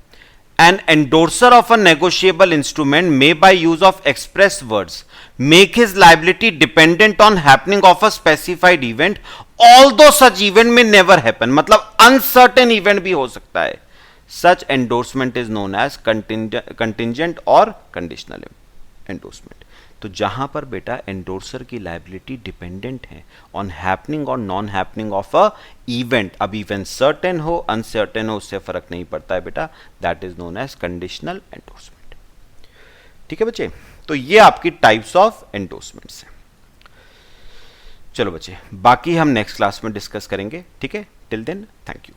an endorser of a negotiable instrument may by use of express words make his liability dependent on happening of a specified event although such event may never happen, मतलब अनसर्टेन इवेंट भी हो सकता है। Such endorsement is known as contingent और conditional endorsement. तो जहां पर बेटा एंडोर्सर की लायबिलिटी डिपेंडेंट है ऑन हैपनिंग और non happening of a event, अब इवेंट सर्टेन हो अनसर्टेन हो उससे फर्क नहीं पड़ता है बेटा, that is known as conditional endorsement. ठीक है बच्चे, तो ये आपकी टाइप्स ऑफ एंडोर्समेंट्स हैं। चलो बच्चे, बाकी हम नेक्स्ट क्लास में डिस्कस करेंगे। ठीक है, टिल देन थैंक यू।